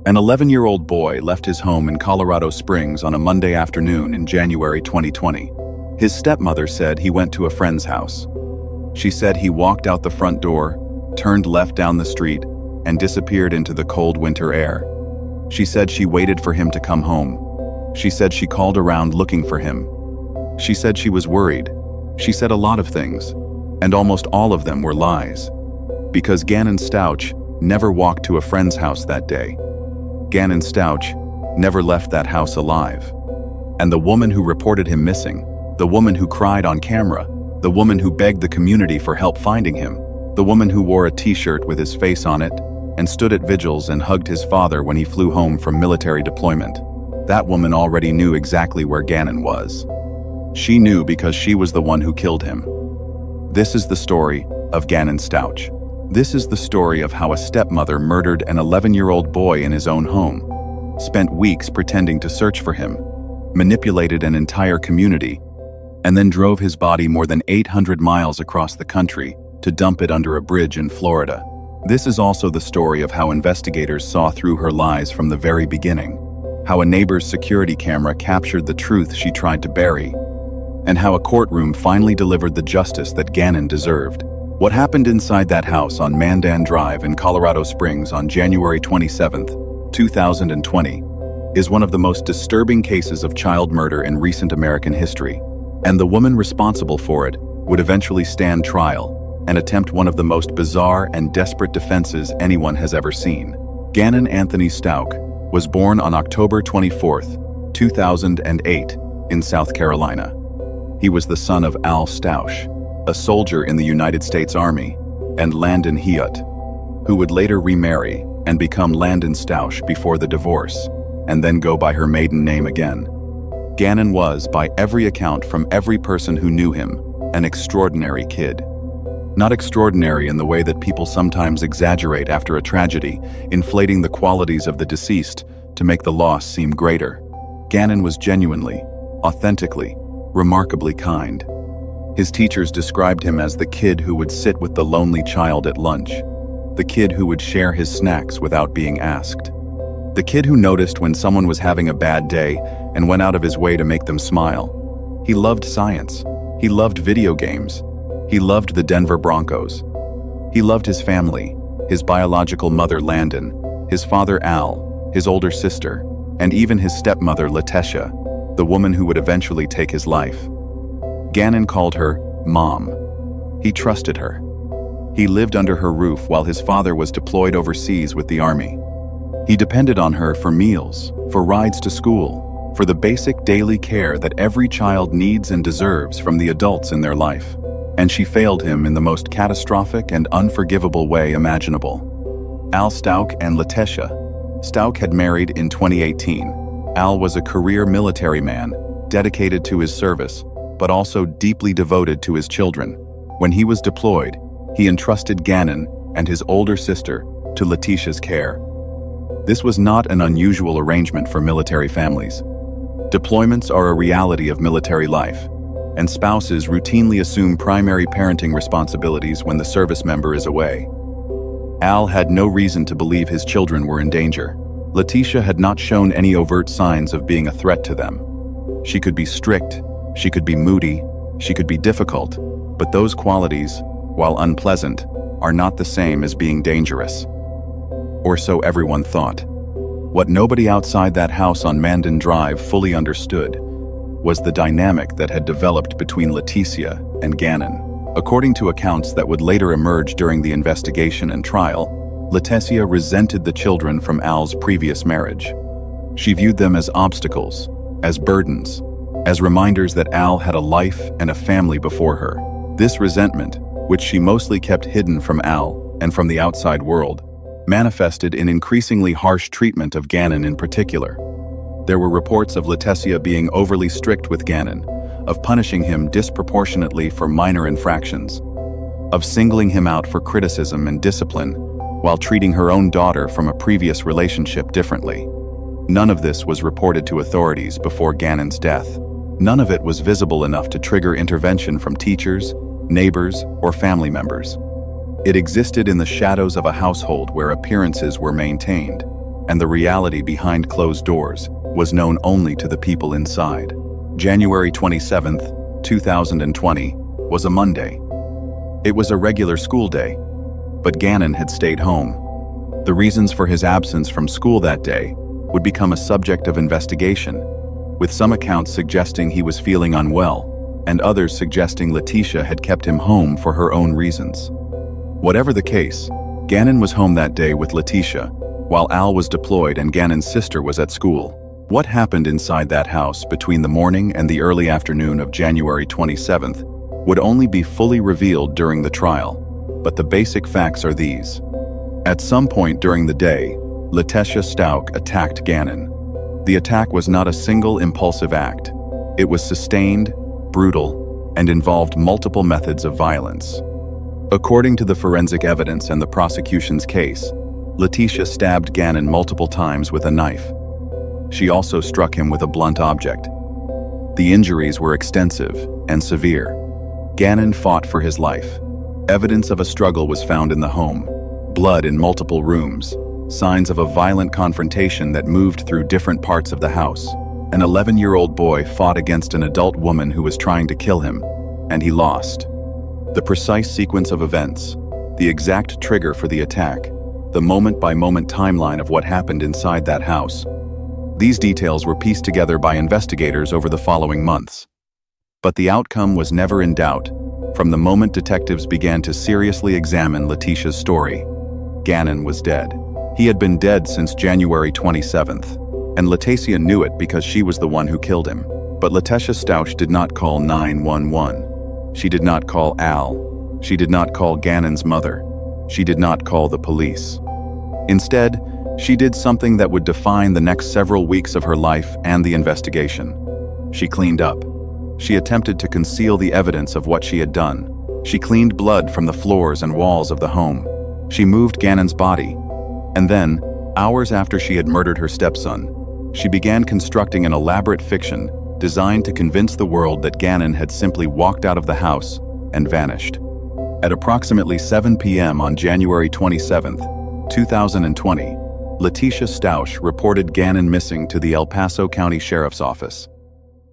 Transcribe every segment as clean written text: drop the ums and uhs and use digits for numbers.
An 11-year-old boy left his home in Colorado Springs on a Monday afternoon in January 2020. His stepmother said he went to a friend's house. She said he walked out the front door, turned left down the street, and disappeared into the cold winter air. She said she waited for him to come home. She said she called around looking for him. She said she was worried. She said a lot of things, and almost all of them were lies. Because Gannon Stouch never walked to a friend's house that day. Gannon Stouch never left that house alive. And the woman who reported him missing, the woman who cried on camera, the woman who begged the community for help finding him, the woman who wore a t-shirt with his face on it and stood at vigils and hugged his father when he flew home from military deployment. That woman already knew exactly where Gannon was. She knew because she was the one who killed him. This is the story of Gannon Stouch. This is the story of how a stepmother murdered an 11-year-old boy in his own home, spent weeks pretending to search for him, manipulated an entire community, and then drove his body more than 800 miles across the country to dump it under a bridge in Florida. This is also the story of how investigators saw through her lies from the very beginning, how a neighbor's security camera captured the truth she tried to bury, and how a courtroom finally delivered the justice that Gannon deserved. What happened inside that house on Mandan Drive in Colorado Springs on January 27, 2020, is one of the most disturbing cases of child murder in recent American history, and the woman responsible for it would eventually stand trial and attempt one of the most bizarre and desperate defenses anyone has ever seen. Gannon Anthony Stouch was born on October 24, 2008, in South Carolina. He was the son of Al Stouch, a soldier in the United States Army, and Landon Heot, who would later remarry and become Landon Stouch before the divorce, and then go by her maiden name again. Gannon was, by every account from every person who knew him, an extraordinary kid. Not extraordinary in the way that people sometimes exaggerate after a tragedy, inflating the qualities of the deceased to make the loss seem greater. Gannon was genuinely, authentically, remarkably kind. His teachers described him as the kid who would sit with the lonely child at lunch, the kid who would share his snacks without being asked, the kid who noticed when someone was having a bad day and went out of his way to make them smile. He loved science. He loved video games. He loved the Denver Broncos. He loved his family, his biological mother Landon, his father Al, his older sister, and even his stepmother Letitia, the woman who would eventually take his life. Gannon called her Mom. He trusted her. He lived under her roof while his father was deployed overseas with the Army. He depended on her for meals, for rides to school, for the basic daily care that every child needs and deserves from the adults in their life. And she failed him in the most catastrophic and unforgivable way imaginable. Al Stouch and Letitia. Stouch had married in 2018. Al was a career military man, dedicated to his service, but also deeply devoted to his children. When he was deployed, he entrusted Gannon and his older sister to Letitia's care. This was not an unusual arrangement for military families. Deployments are a reality of military life, and spouses routinely assume primary parenting responsibilities when the service member is away. Al had no reason to believe his children were in danger. Letitia had not shown any overt signs of being a threat to them. She could be strict, she could be moody, she could be difficult, but those qualities, while unpleasant, are not the same as being dangerous. Or so everyone thought. What nobody outside that house on Mandan Drive fully understood was the dynamic that had developed between Letitia and Gannon. According to accounts that would later emerge during the investigation and trial, Letitia resented the children from Al's previous marriage. She viewed them as obstacles, as burdens, as reminders that Al had a life and a family before her. This resentment, which she mostly kept hidden from Al and from the outside world, manifested in increasingly harsh treatment of Gannon in particular. There were reports of Letitia being overly strict with Gannon, of punishing him disproportionately for minor infractions, of singling him out for criticism and discipline, while treating her own daughter from a previous relationship differently. None of this was reported to authorities before Gannon's death. None of it was visible enough to trigger intervention from teachers, neighbors, or family members. It existed in the shadows of a household where appearances were maintained, and the reality behind closed doors was known only to the people inside. January 27, 2020, was a Monday. It was a regular school day, but Gannon had stayed home. The reasons for his absence from school that day would become a subject of investigation, with some accounts suggesting he was feeling unwell, and others suggesting Letitia had kept him home for her own reasons. Whatever the case, Gannon was home that day with Letitia, while Al was deployed and Gannon's sister was at school. What happened inside that house between the morning and the early afternoon of January 27th would only be fully revealed during the trial, but the basic facts are these. At some point during the day, Letitia Stauch attacked Gannon. The attack was not a single impulsive act. It was sustained, brutal, and involved multiple methods of violence. According to the forensic evidence and the prosecution's case, Letitia stabbed Gannon multiple times with a knife. She also struck him with a blunt object. The injuries were extensive and severe. Gannon fought for his life. Evidence of a struggle was found in the home. Blood in multiple rooms, signs of a violent confrontation that moved through different parts of the house. An 11-year-old boy fought against an adult woman who was trying to kill him, and he lost. The precise sequence of events, the exact trigger for the attack, the moment-by-moment timeline of what happened inside that house. These details were pieced together by investigators over the following months. But the outcome was never in doubt from the moment detectives began to seriously examine Letitia's story. Gannon was dead. He had been dead since January 27th, and Letitia knew it because she was the one who killed him. But Letitia Stauch did not call 911. She did not call Al. She did not call Gannon's mother. She did not call the police. Instead, she did something that would define the next several weeks of her life and the investigation. She cleaned up. She attempted to conceal the evidence of what she had done. She cleaned blood from the floors and walls of the home. She moved Gannon's body. And then, hours after she had murdered her stepson, she began constructing an elaborate fiction designed to convince the world that Gannon had simply walked out of the house and vanished. At approximately 7 p.m. on January 27, 2020, Letitia Stauch reported Gannon missing to the El Paso County Sheriff's Office.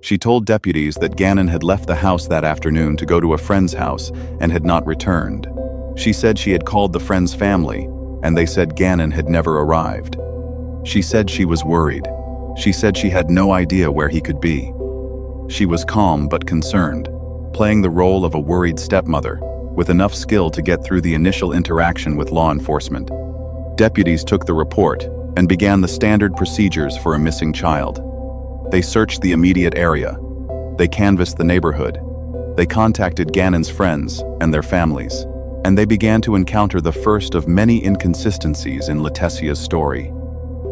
She told deputies that Gannon had left the house that afternoon to go to a friend's house and had not returned. She said she had called the friend's family, and they said Gannon had never arrived. She said she was worried. She said she had no idea where he could be. She was calm but concerned, playing the role of a worried stepmother, with enough skill to get through the initial interaction with law enforcement. Deputies took the report and began the standard procedures for a missing child. They searched the immediate area. They canvassed the neighborhood. They contacted Gannon's friends and their families, and they began to encounter the first of many inconsistencies in Letitia's story.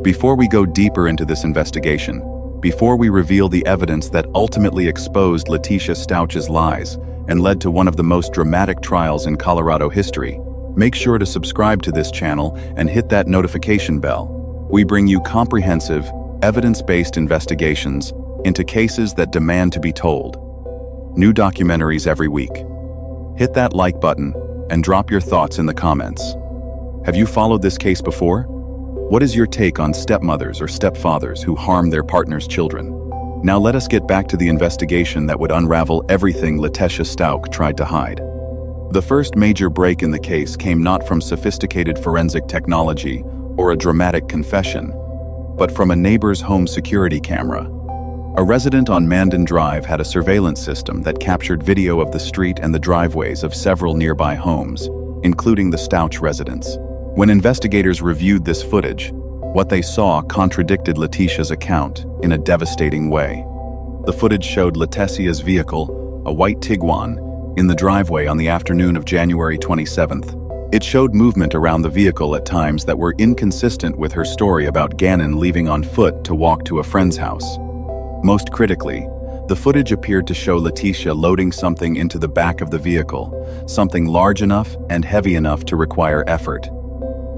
Before we go deeper into this investigation, before we reveal the evidence that ultimately exposed Letitia Stauch's lies and led to one of the most dramatic trials in Colorado history, make sure to subscribe to this channel and hit that notification bell. We bring you comprehensive, evidence-based investigations into cases that demand to be told. New documentaries every week. Hit that like button and drop your thoughts in the comments. Have you followed this case before? What is your take on stepmothers or stepfathers who harm their partner's children? Now let us get back to the investigation that would unravel everything Letitia Stauch tried to hide. The first major break in the case came not from sophisticated forensic technology or a dramatic confession, but from a neighbor's home security camera. A resident on Mandan Drive had a surveillance system that captured video of the street and the driveways of several nearby homes, including the Stauch residence. When investigators reviewed this footage, what they saw contradicted Letitia's account in a devastating way. The footage showed Letitia's vehicle, a white Tiguan, in the driveway on the afternoon of January 27th. It showed movement around the vehicle at times that were inconsistent with her story about Gannon leaving on foot to walk to a friend's house. Most critically, the footage appeared to show Letitia loading something into the back of the vehicle, something large enough and heavy enough to require effort.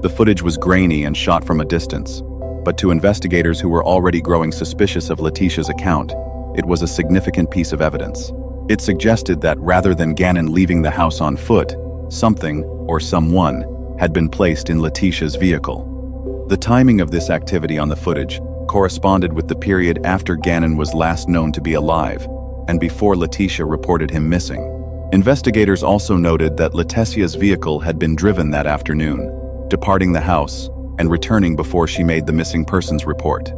The footage was grainy and shot from a distance, but to investigators who were already growing suspicious of Letitia's account, it was a significant piece of evidence. It suggested that rather than Gannon leaving the house on foot, something or someone had been placed in Letitia's vehicle. The timing of this activity on the footage corresponded with the period after Gannon was last known to be alive and before Letitia reported him missing. Investigators also noted that Letitia's vehicle had been driven that afternoon, departing the house and returning before she made the missing persons report.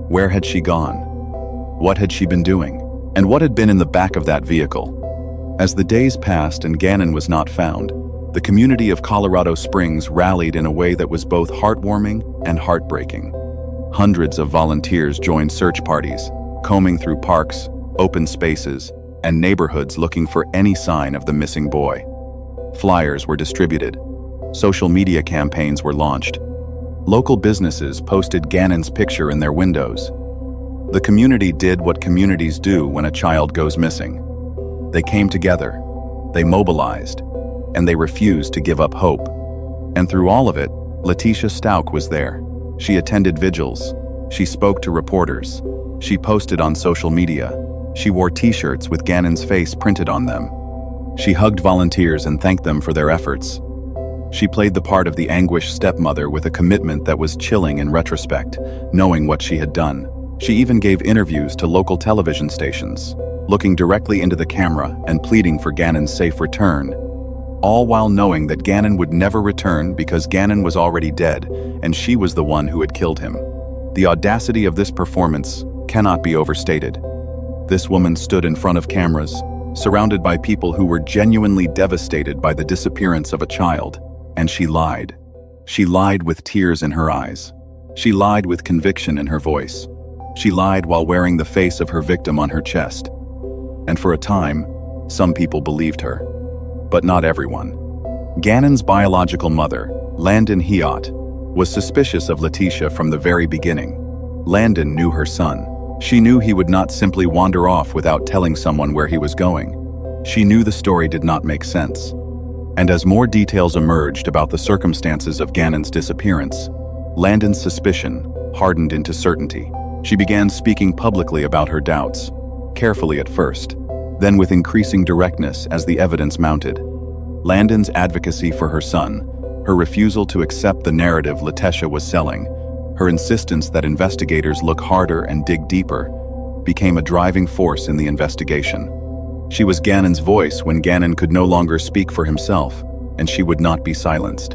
Where had she gone? What had she been doing? And what had been in the back of that vehicle? As the days passed and Gannon was not found, the community of Colorado Springs rallied in a way that was both heartwarming and heartbreaking. Hundreds of volunteers joined search parties, combing through parks, open spaces, and neighborhoods looking for any sign of the missing boy. Flyers were distributed. Social media campaigns were launched. Local businesses posted Gannon's picture in their windows. The community did what communities do when a child goes missing. They came together, they mobilized, and they refused to give up hope. And through all of it, Letitia Stauch was there. She attended vigils. She spoke to reporters. She posted on social media. She wore t-shirts with Gannon's face printed on them. She hugged volunteers and thanked them for their efforts. She played the part of the anguished stepmother with a commitment that was chilling in retrospect, knowing what she had done. She even gave interviews to local television stations, looking directly into the camera and pleading for Gannon's safe return, all while knowing that Gannon would never return because Gannon was already dead and she was the one who had killed him. The audacity of this performance cannot be overstated. This woman stood in front of cameras, surrounded by people who were genuinely devastated by the disappearance of a child, and she lied. She lied with tears in her eyes. She lied with conviction in her voice. She lied while wearing the face of her victim on her chest. And for a time, some people believed her. But not everyone. Gannon's biological mother, Landon Hiott, was suspicious of Letitia from the very beginning. Landon knew her son. She knew he would not simply wander off without telling someone where he was going. She knew the story did not make sense. And as more details emerged about the circumstances of Gannon's disappearance, Landon's suspicion hardened into certainty. She began speaking publicly about her doubts, carefully at first, then with increasing directness as the evidence mounted. Landon's advocacy for her son, her refusal to accept the narrative Letitia was selling, her insistence that investigators look harder and dig deeper, became a driving force in the investigation. She was Gannon's voice when Gannon could no longer speak for himself, and she would not be silenced.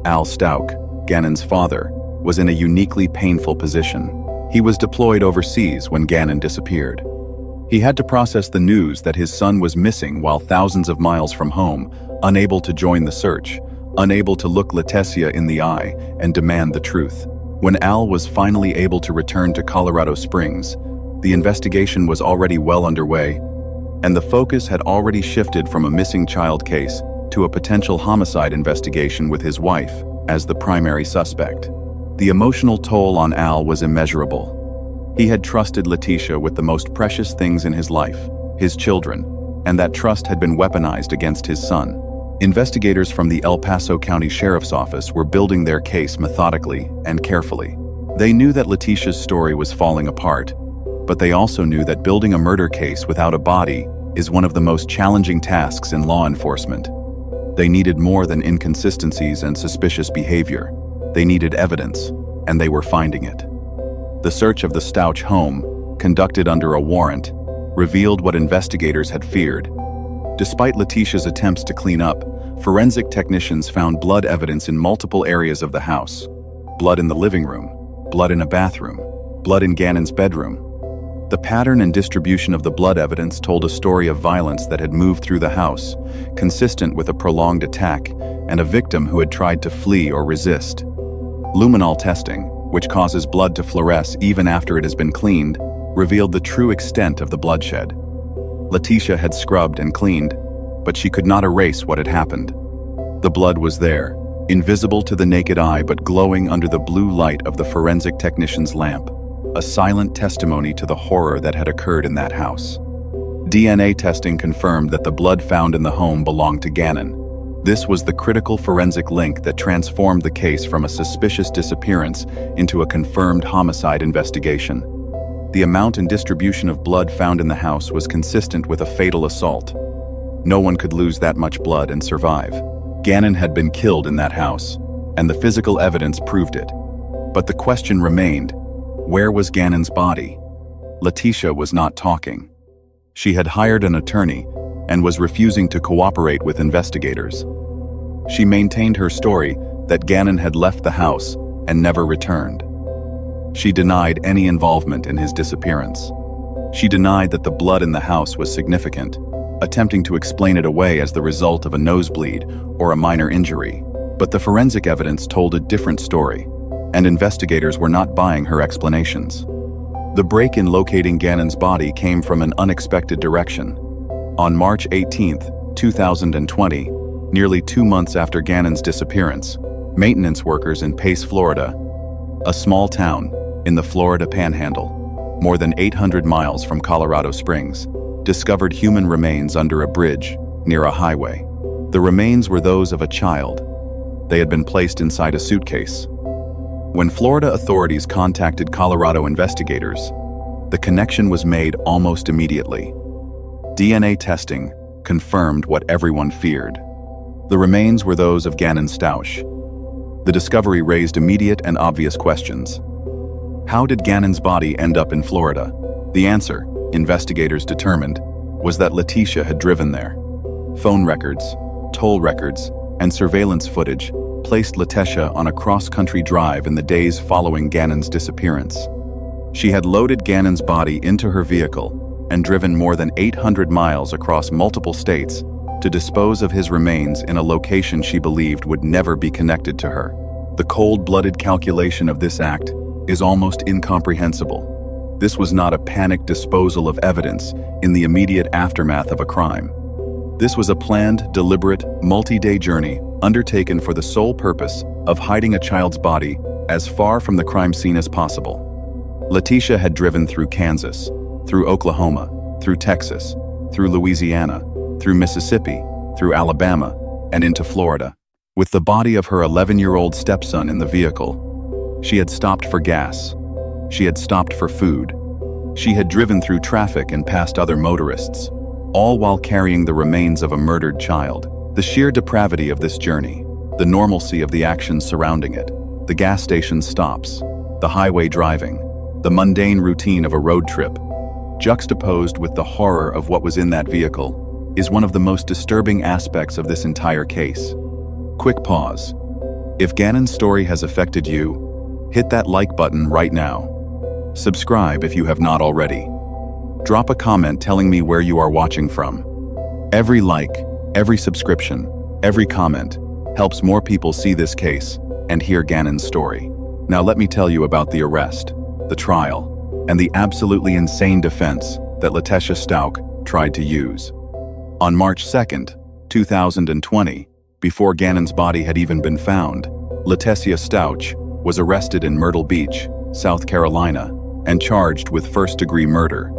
Al Stauch, Gannon's father, was in a uniquely painful position. He was deployed overseas when Gannon disappeared. He had to process the news that his son was missing while thousands of miles from home, unable to join the search, unable to look Letitia in the eye and demand the truth. When Al was finally able to return to Colorado Springs, the investigation was already well underway, and the focus had already shifted from a missing child case to a potential homicide investigation with his wife as the primary suspect. The emotional toll on Al was immeasurable. He had trusted Letitia with the most precious things in his life, his children, and that trust had been weaponized against his son. Investigators from the El Paso County Sheriff's Office were building their case methodically and carefully. They knew that Letitia's story was falling apart, but they also knew that building a murder case without a body is one of the most challenging tasks in law enforcement. They needed more than inconsistencies and suspicious behavior. They needed evidence, and they were finding it. The search of the Stauch home, conducted under a warrant, revealed what investigators had feared. Despite Letitia's attempts to clean up, forensic technicians found blood evidence in multiple areas of the house. Blood in the living room, blood in a bathroom, blood in Gannon's bedroom. The pattern and distribution of the blood evidence told a story of violence that had moved through the house, consistent with a prolonged attack and a victim who had tried to flee or resist. Luminol testing, which causes blood to fluoresce even after it has been cleaned, revealed the true extent of the bloodshed. Letitia had scrubbed and cleaned, but she could not erase what had happened. The blood was there, invisible to the naked eye but glowing under the blue light of the forensic technician's lamp, a silent testimony to the horror that had occurred in that house. DNA testing confirmed that the blood found in the home belonged to Gannon. This was the critical forensic link that transformed the case from a suspicious disappearance into a confirmed homicide investigation. The amount and distribution of blood found in the house was consistent with a fatal assault. No one could lose that much blood and survive. Gannon had been killed in that house, and the physical evidence proved it. But the question remained, where was Gannon's body? Letitia was not talking. She had hired an attorney and was refusing to cooperate with investigators. She maintained her story that Gannon had left the house and never returned. She denied any involvement in his disappearance. She denied that the blood in the house was significant, attempting to explain it away as the result of a nosebleed or a minor injury. But the forensic evidence told a different story, and investigators were not buying her explanations. The break in locating Gannon's body came from an unexpected direction. On March 18, 2020, nearly 2 months after Gannon's disappearance, maintenance workers in Pace, Florida, a small town in the Florida Panhandle, more than 800 miles from Colorado Springs, discovered human remains under a bridge near a highway. The remains were those of a child. They had been placed inside a suitcase. When Florida authorities contacted Colorado investigators, the connection was made almost immediately. DNA testing confirmed what everyone feared. The remains were those of Gannon Stauch. The discovery raised immediate and obvious questions. How did Gannon's body end up in Florida? The answer, investigators determined, was that Letitia had driven there. Phone records, toll records, and surveillance footage placed Letitia on a cross-country drive in the days following Gannon's disappearance. She had loaded Gannon's body into her vehicle and driven more than 800 miles across multiple states to dispose of his remains in a location she believed would never be connected to her. The cold-blooded calculation of this act is almost incomprehensible. This was not a panicked disposal of evidence in the immediate aftermath of a crime. This was a planned, deliberate, multi-day journey undertaken for the sole purpose of hiding a child's body as far from the crime scene as possible. Letitia had driven through Kansas, through Oklahoma, through Texas, through Louisiana, through Mississippi, through Alabama, and into Florida. With the body of her 11-year-old stepson in the vehicle, she had stopped for gas. She had stopped for food. She had driven through traffic and past other motorists, all while carrying the remains of a murdered child. The sheer depravity of this journey, the normalcy of the actions surrounding it, the gas station stops, the highway driving, the mundane routine of a road trip, juxtaposed with the horror of what was in that vehicle, is one of the most disturbing aspects of this entire case. Quick pause. If Gannon's story has affected you, hit that like button right now. Subscribe if you have not already. Drop a comment telling me where you are watching from. Every like, every subscription, every comment helps more people see this case and hear Gannon's story. Now let me tell you about the arrest, the trial, and the absolutely insane defense that Letitia Stauch tried to use. On March 2nd, 2020, before Gannon's body had even been found, Letitia Stauch was arrested in Myrtle Beach, South Carolina, and charged with first-degree murder,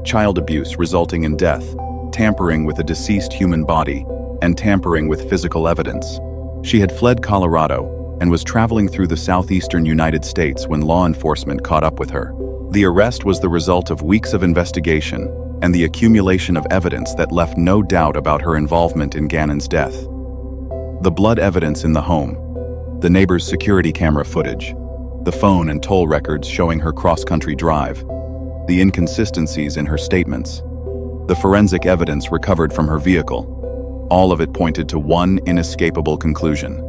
child abuse resulting in death, tampering with a deceased human body, and tampering with physical evidence. She had fled Colorado and was traveling through the southeastern United States when law enforcement caught up with her. The arrest was the result of weeks of investigation and the accumulation of evidence that left no doubt about her involvement in Gannon's death. The blood evidence in the home, the neighbor's security camera footage, the phone and toll records showing her cross-country drive, the inconsistencies in her statements, the forensic evidence recovered from her vehicle, all of it pointed to one inescapable conclusion.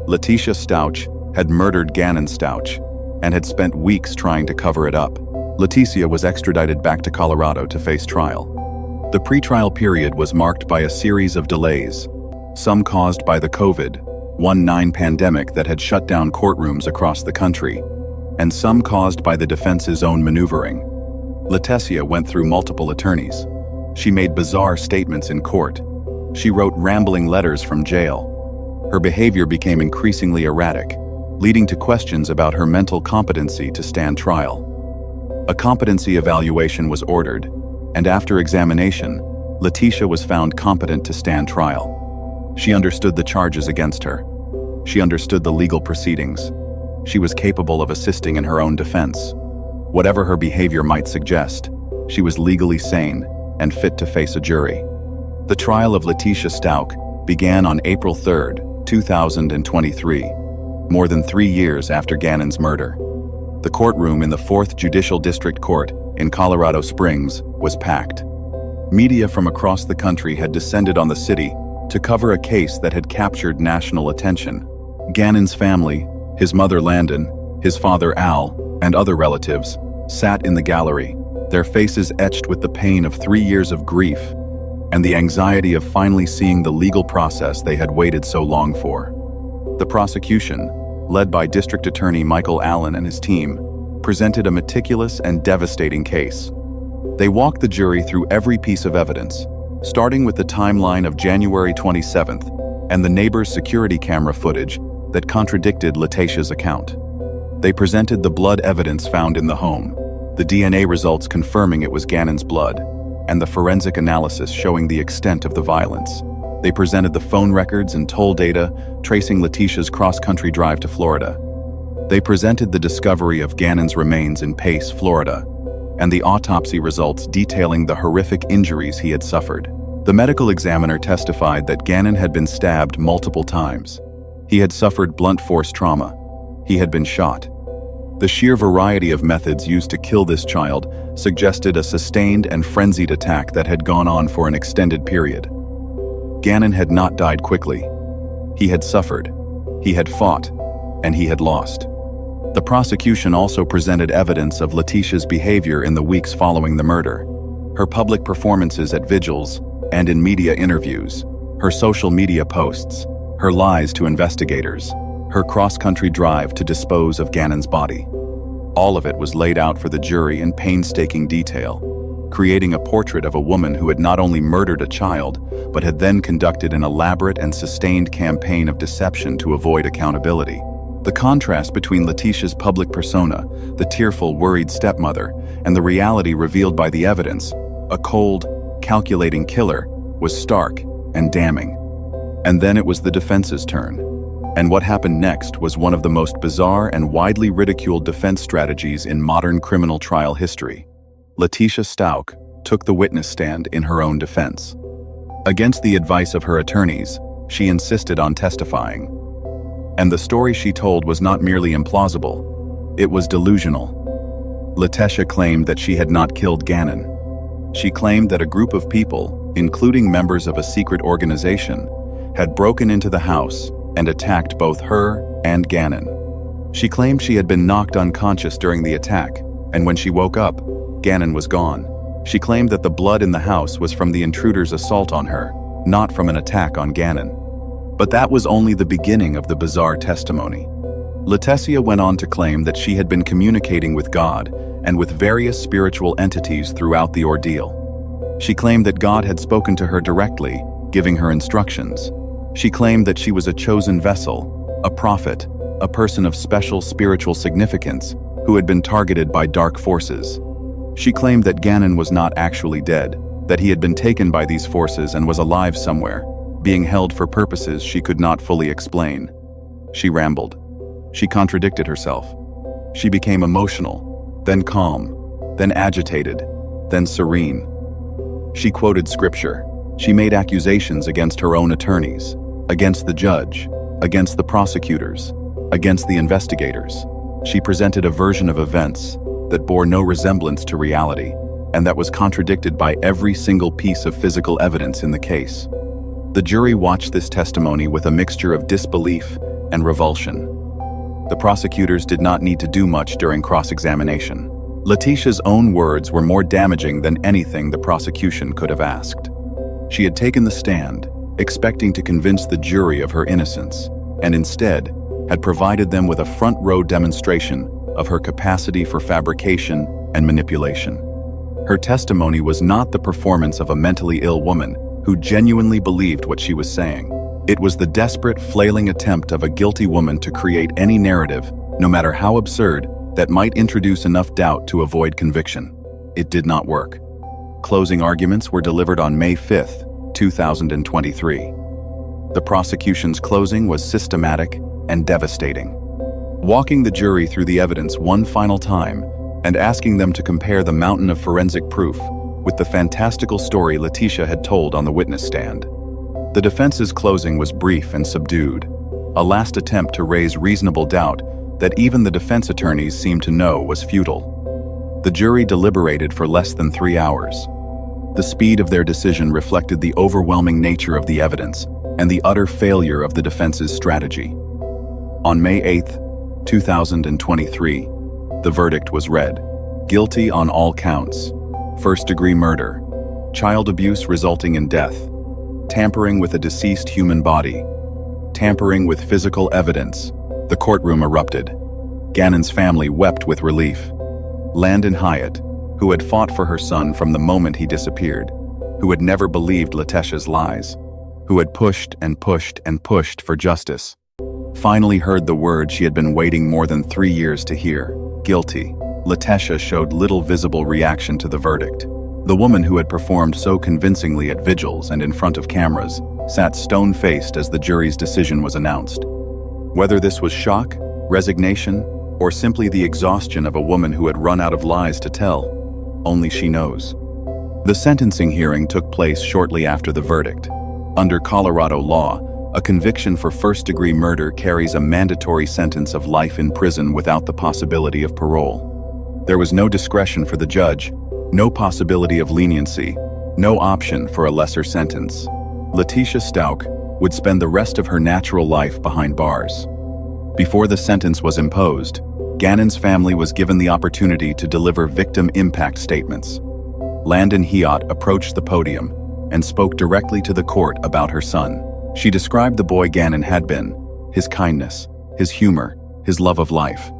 Letitia Stauch had murdered Gannon Stauch and had spent weeks trying to cover it up. Letitia was extradited back to Colorado to face trial. The pretrial period was marked by a series of delays, some caused by the COVID-19 pandemic that had shut down courtrooms across the country, and some caused by the defense's own maneuvering. Letitia went through multiple attorneys. She made bizarre statements in court. She wrote rambling letters from jail. Her behavior became increasingly erratic, leading to questions about her mental competency to stand trial. A competency evaluation was ordered, and after examination, Letitia was found competent to stand trial. She understood the charges against her. She understood the legal proceedings. She was capable of assisting in her own defense. Whatever her behavior might suggest, she was legally sane and fit to face a jury. The trial of Letitia Stauch began on April 3, 2023. more than 3 years after Gannon's murder. The courtroom in the 4th Judicial District Court in Colorado Springs was packed. Media from across the country had descended on the city to cover a case that had captured national attention. Gannon's family, his mother Landon, his father Al, and other relatives, sat in the gallery, their faces etched with the pain of 3 years of grief and the anxiety of finally seeing the legal process they had waited so long for. The prosecution, led by District Attorney Michael Allen and his team, presented a meticulous and devastating case. They walked the jury through every piece of evidence, starting with the timeline of January 27th and the neighbor's security camera footage that contradicted Letitia's account. They presented the blood evidence found in the home, the DNA results confirming it was Gannon's blood, and the forensic analysis showing the extent of the violence. They presented the phone records and toll data tracing Letitia's cross-country drive to Florida. They presented the discovery of Gannon's remains in Pace, Florida, and the autopsy results detailing the horrific injuries he had suffered. The medical examiner testified that Gannon had been stabbed multiple times. He had suffered blunt force trauma. He had been shot. The sheer variety of methods used to kill this child suggested a sustained and frenzied attack that had gone on for an extended period. Gannon had not died quickly. He had suffered, he had fought, and he had lost. The prosecution also presented evidence of Letitia's behavior in the weeks following the murder. Her public performances at vigils and in media interviews, her social media posts, her lies to investigators, her cross-country drive to dispose of Gannon's body. All of it was laid out for the jury in painstaking detail, creating a portrait of a woman who had not only murdered a child, but had then conducted an elaborate and sustained campaign of deception to avoid accountability. The contrast between Letitia's public persona, the tearful, worried stepmother, and the reality revealed by the evidence, a cold, calculating killer, was stark and damning. And then it was the defense's turn. And what happened next was one of the most bizarre and widely ridiculed defense strategies in modern criminal trial history. Letitia Stauch took the witness stand in her own defense. Against the advice of her attorneys, she insisted on testifying. And the story she told was not merely implausible, it was delusional. Letitia claimed that she had not killed Gannon. She claimed that a group of people, including members of a secret organization, had broken into the house and attacked both her and Gannon. She claimed she had been knocked unconscious during the attack, and when she woke up, Gannon was gone. She claimed that the blood in the house was from the intruder's assault on her, not from an attack on Gannon. But that was only the beginning of the bizarre testimony. Letitia went on to claim that she had been communicating with God and with various spiritual entities throughout the ordeal. She claimed that God had spoken to her directly, giving her instructions. She claimed that she was a chosen vessel, a prophet, a person of special spiritual significance who had been targeted by dark forces. She claimed that Gannon was not actually dead, that he had been taken by these forces and was alive somewhere, being held for purposes she could not fully explain. She rambled. She contradicted herself. She became emotional, then calm, then agitated, then serene. She quoted scripture. She made accusations against her own attorneys, against the judge, against the prosecutors, against the investigators. She presented a version of events that bore no resemblance to reality, and that was contradicted by every single piece of physical evidence in the case. The jury watched this testimony with a mixture of disbelief and revulsion. The prosecutors did not need to do much during cross-examination. Letitia's own words were more damaging than anything the prosecution could have asked. She had taken the stand, expecting to convince the jury of her innocence, and instead had provided them with a front-row demonstration of her capacity for fabrication and manipulation. Her testimony was not the performance of a mentally ill woman who genuinely believed what she was saying. It was the desperate, flailing attempt of a guilty woman to create any narrative, no matter how absurd, that might introduce enough doubt to avoid conviction. It did not work. Closing arguments were delivered on May 5th, 2023. The prosecution's closing was systematic and devastating. Walking the jury through the evidence one final time and asking them to compare the mountain of forensic proof with the fantastical story Letitia had told on the witness stand. The defense's closing was brief and subdued. a last attempt to raise reasonable doubt that even the defense attorneys seemed to know was futile. The jury deliberated for less than 3 hours. The speed of their decision reflected the overwhelming nature of the evidence and the utter failure of the defense's strategy. On May 8, 2023, the verdict was read. Guilty on all counts: first-degree murder, child abuse resulting in death, tampering with a deceased human body, tampering with physical evidence. The courtroom erupted. Gannon's family wept with relief. Landon Hyatt, who had fought for her son from the moment he disappeared, who had never believed Letitia's lies, who had pushed and pushed and pushed for justice, finally heard the word she had been waiting more than 3 years to hear: guilty. Letitia showed little visible reaction to the verdict. The woman who had performed so convincingly at vigils and in front of cameras sat stone-faced as the jury's decision was announced. Whether this was shock, resignation, or simply the exhaustion of a woman who had run out of lies to tell, only she knows. The sentencing hearing took place shortly after the verdict. Under Colorado law, a conviction for first-degree murder carries a mandatory sentence of life in prison without the possibility of parole. There was no discretion for the judge, no possibility of leniency, no option for a lesser sentence. Letitia Stauch would spend the rest of her natural life behind bars. Before the sentence was imposed, Gannon's family was given the opportunity to deliver victim impact statements. Landon Hyatt approached the podium and spoke directly to the court about her son. She described the boy Gannon had been, his kindness, his humor, his love of life.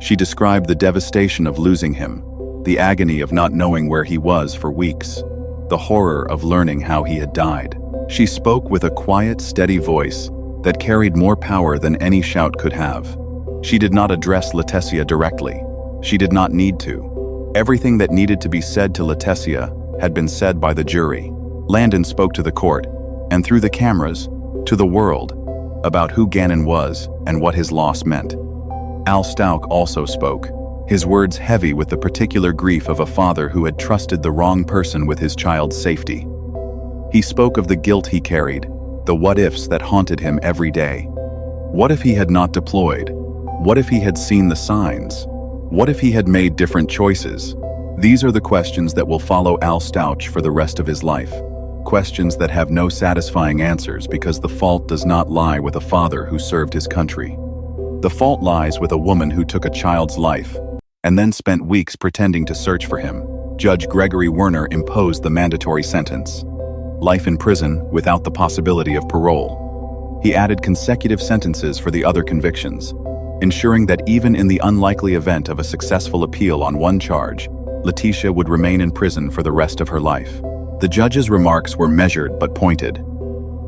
She described the devastation of losing him, the agony of not knowing where he was for weeks, the horror of learning how he had died. She spoke with a quiet, steady voice that carried more power than any shout could have. She did not address Letitia directly. She did not need to. Everything that needed to be said to Letitia had been said by the jury. Landon spoke to the court, and through the cameras, to the world, about who Gannon was and what his loss meant. Al Stauch also spoke, his words heavy with the particular grief of a father who had trusted the wrong person with his child's safety. He spoke of the guilt he carried, the what-ifs that haunted him every day. What if he had not deployed? What if he had seen the signs? What if he had made different choices? These are the questions that will follow Al Stauch for the rest of his life. Questions that have no satisfying answers because the fault does not lie with a father who served his country. The fault lies with a woman who took a child's life and then spent weeks pretending to search for him. Judge Gregory Werner imposed the mandatory sentence: life in prison without the possibility of parole. He added consecutive sentences for the other convictions, ensuring that even in the unlikely event of a successful appeal on one charge, Letitia would remain in prison for the rest of her life. The judge's remarks were measured but pointed.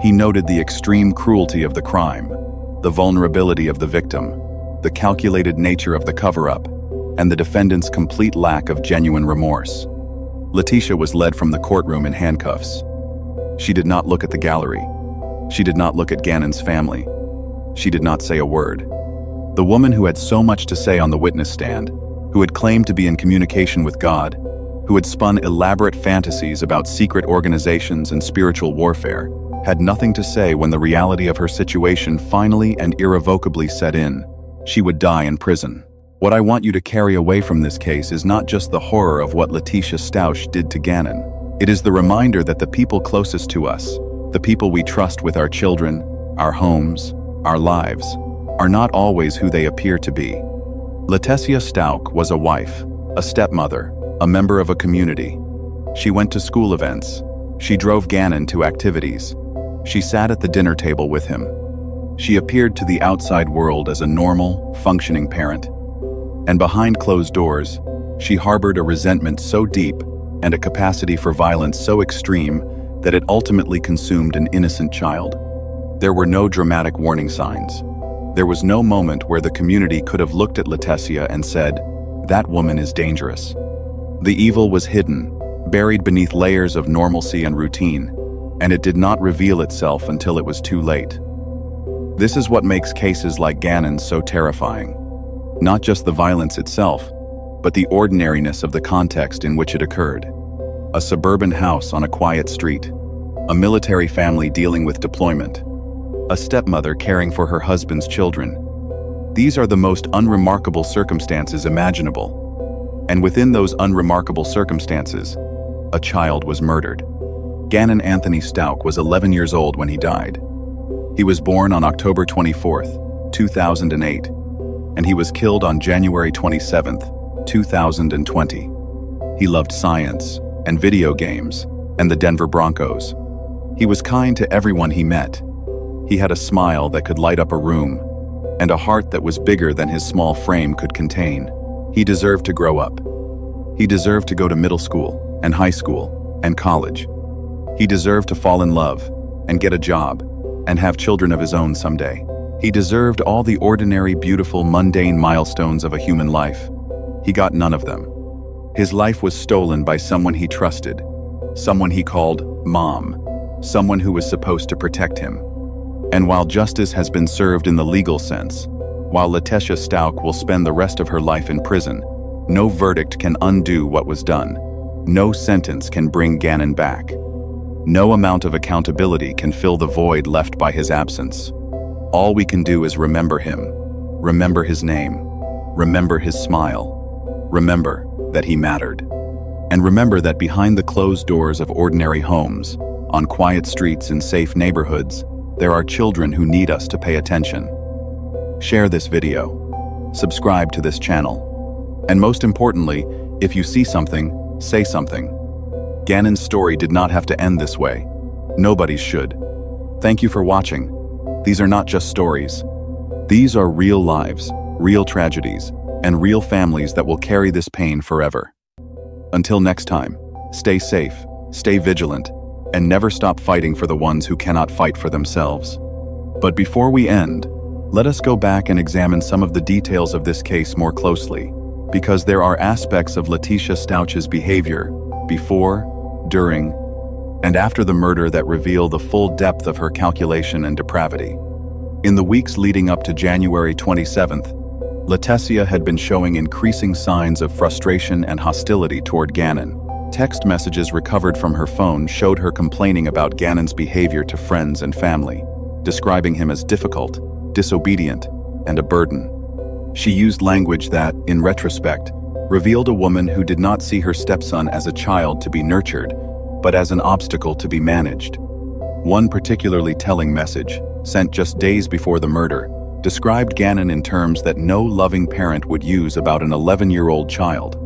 He noted the extreme cruelty of the crime, the vulnerability of the victim, the calculated nature of the cover-up, and the defendant's complete lack of genuine remorse. Letitia was led from the courtroom in handcuffs. She did not look at the gallery. She did not look at Gannon's family. She did not say a word. The woman who had so much to say on the witness stand, who had claimed to be in communication with God, who had spun elaborate fantasies about secret organizations and spiritual warfare, had nothing to say when the reality of her situation finally and irrevocably set in. She would die in prison. What I want you to carry away from this case is not just the horror of what Letitia Stauch did to Gannon. It is the reminder that the people closest to us, the people we trust with our children, our homes, our lives, are not always who they appear to be. Letitia Stauch was a wife, a stepmother, a member of a community. She went to school events. She drove Gannon to activities. She sat at the dinner table with him. She appeared to the outside world as a normal, functioning parent. And behind closed doors, she harbored a resentment so deep and a capacity for violence so extreme that it ultimately consumed an innocent child. There were no dramatic warning signs. There was no moment where the community could have looked at Letitia and said, "That woman is dangerous." The evil was hidden, buried beneath layers of normalcy and routine, and it did not reveal itself until it was too late. This is what makes cases like Gannon's so terrifying. Not just the violence itself, but the ordinariness of the context in which it occurred. A suburban house on a quiet street, a military family dealing with deployment, a stepmother caring for her husband's children. These are the most unremarkable circumstances imaginable. And within those unremarkable circumstances, a child was murdered. Gannon Anthony Stauch was 11 years old when he died. He was born on October 24, 2008, and he was killed on January 27, 2020. He loved science and video games and the Denver Broncos. He was kind to everyone he met. He had a smile that could light up a room and a heart that was bigger than his small frame could contain. He deserved to grow up. He deserved to go to middle school and high school and college. He deserved to fall in love and get a job and have children of his own someday. He deserved all the ordinary, beautiful, mundane milestones of a human life. He got none of them. His life was stolen by someone he trusted, someone he called Mom, someone who was supposed to protect him. And while justice has been served in the legal sense, while Latecia Stauch will spend the rest of her life in prison, no verdict can undo what was done. No sentence can bring Gannon back. No amount of accountability can fill the void left by his absence. All we can do is remember him, remember his name, remember his smile, remember that he mattered. And remember that behind the closed doors of ordinary homes, on quiet streets in safe neighborhoods, there are children who need us to pay attention. Share this video. Subscribe to this channel. And most importantly, if you see something, say something. Gannon's story did not have to end this way. Nobody's should. Thank you for watching. These are not just stories. These are real lives, real tragedies, and real families that will carry this pain forever. Until next time, stay safe, stay vigilant, and never stop fighting for the ones who cannot fight for themselves. But before we end, let us go back and examine some of the details of this case more closely, because there are aspects of Latecia Stauch's behavior before, during, and after the murder that reveal the full depth of her calculation and depravity. In the weeks leading up to January 27th, Latecia had been showing increasing signs of frustration and hostility toward Gannon. Text messages recovered from her phone showed her complaining about Gannon's behavior to friends and family, describing him as difficult, disobedient, and a burden. She used language that, in retrospect, revealed a woman who did not see her stepson as a child to be nurtured, but as an obstacle to be managed. One particularly telling message, sent just days before the murder, described Gannon in terms that no loving parent would use about an 11-year-old child.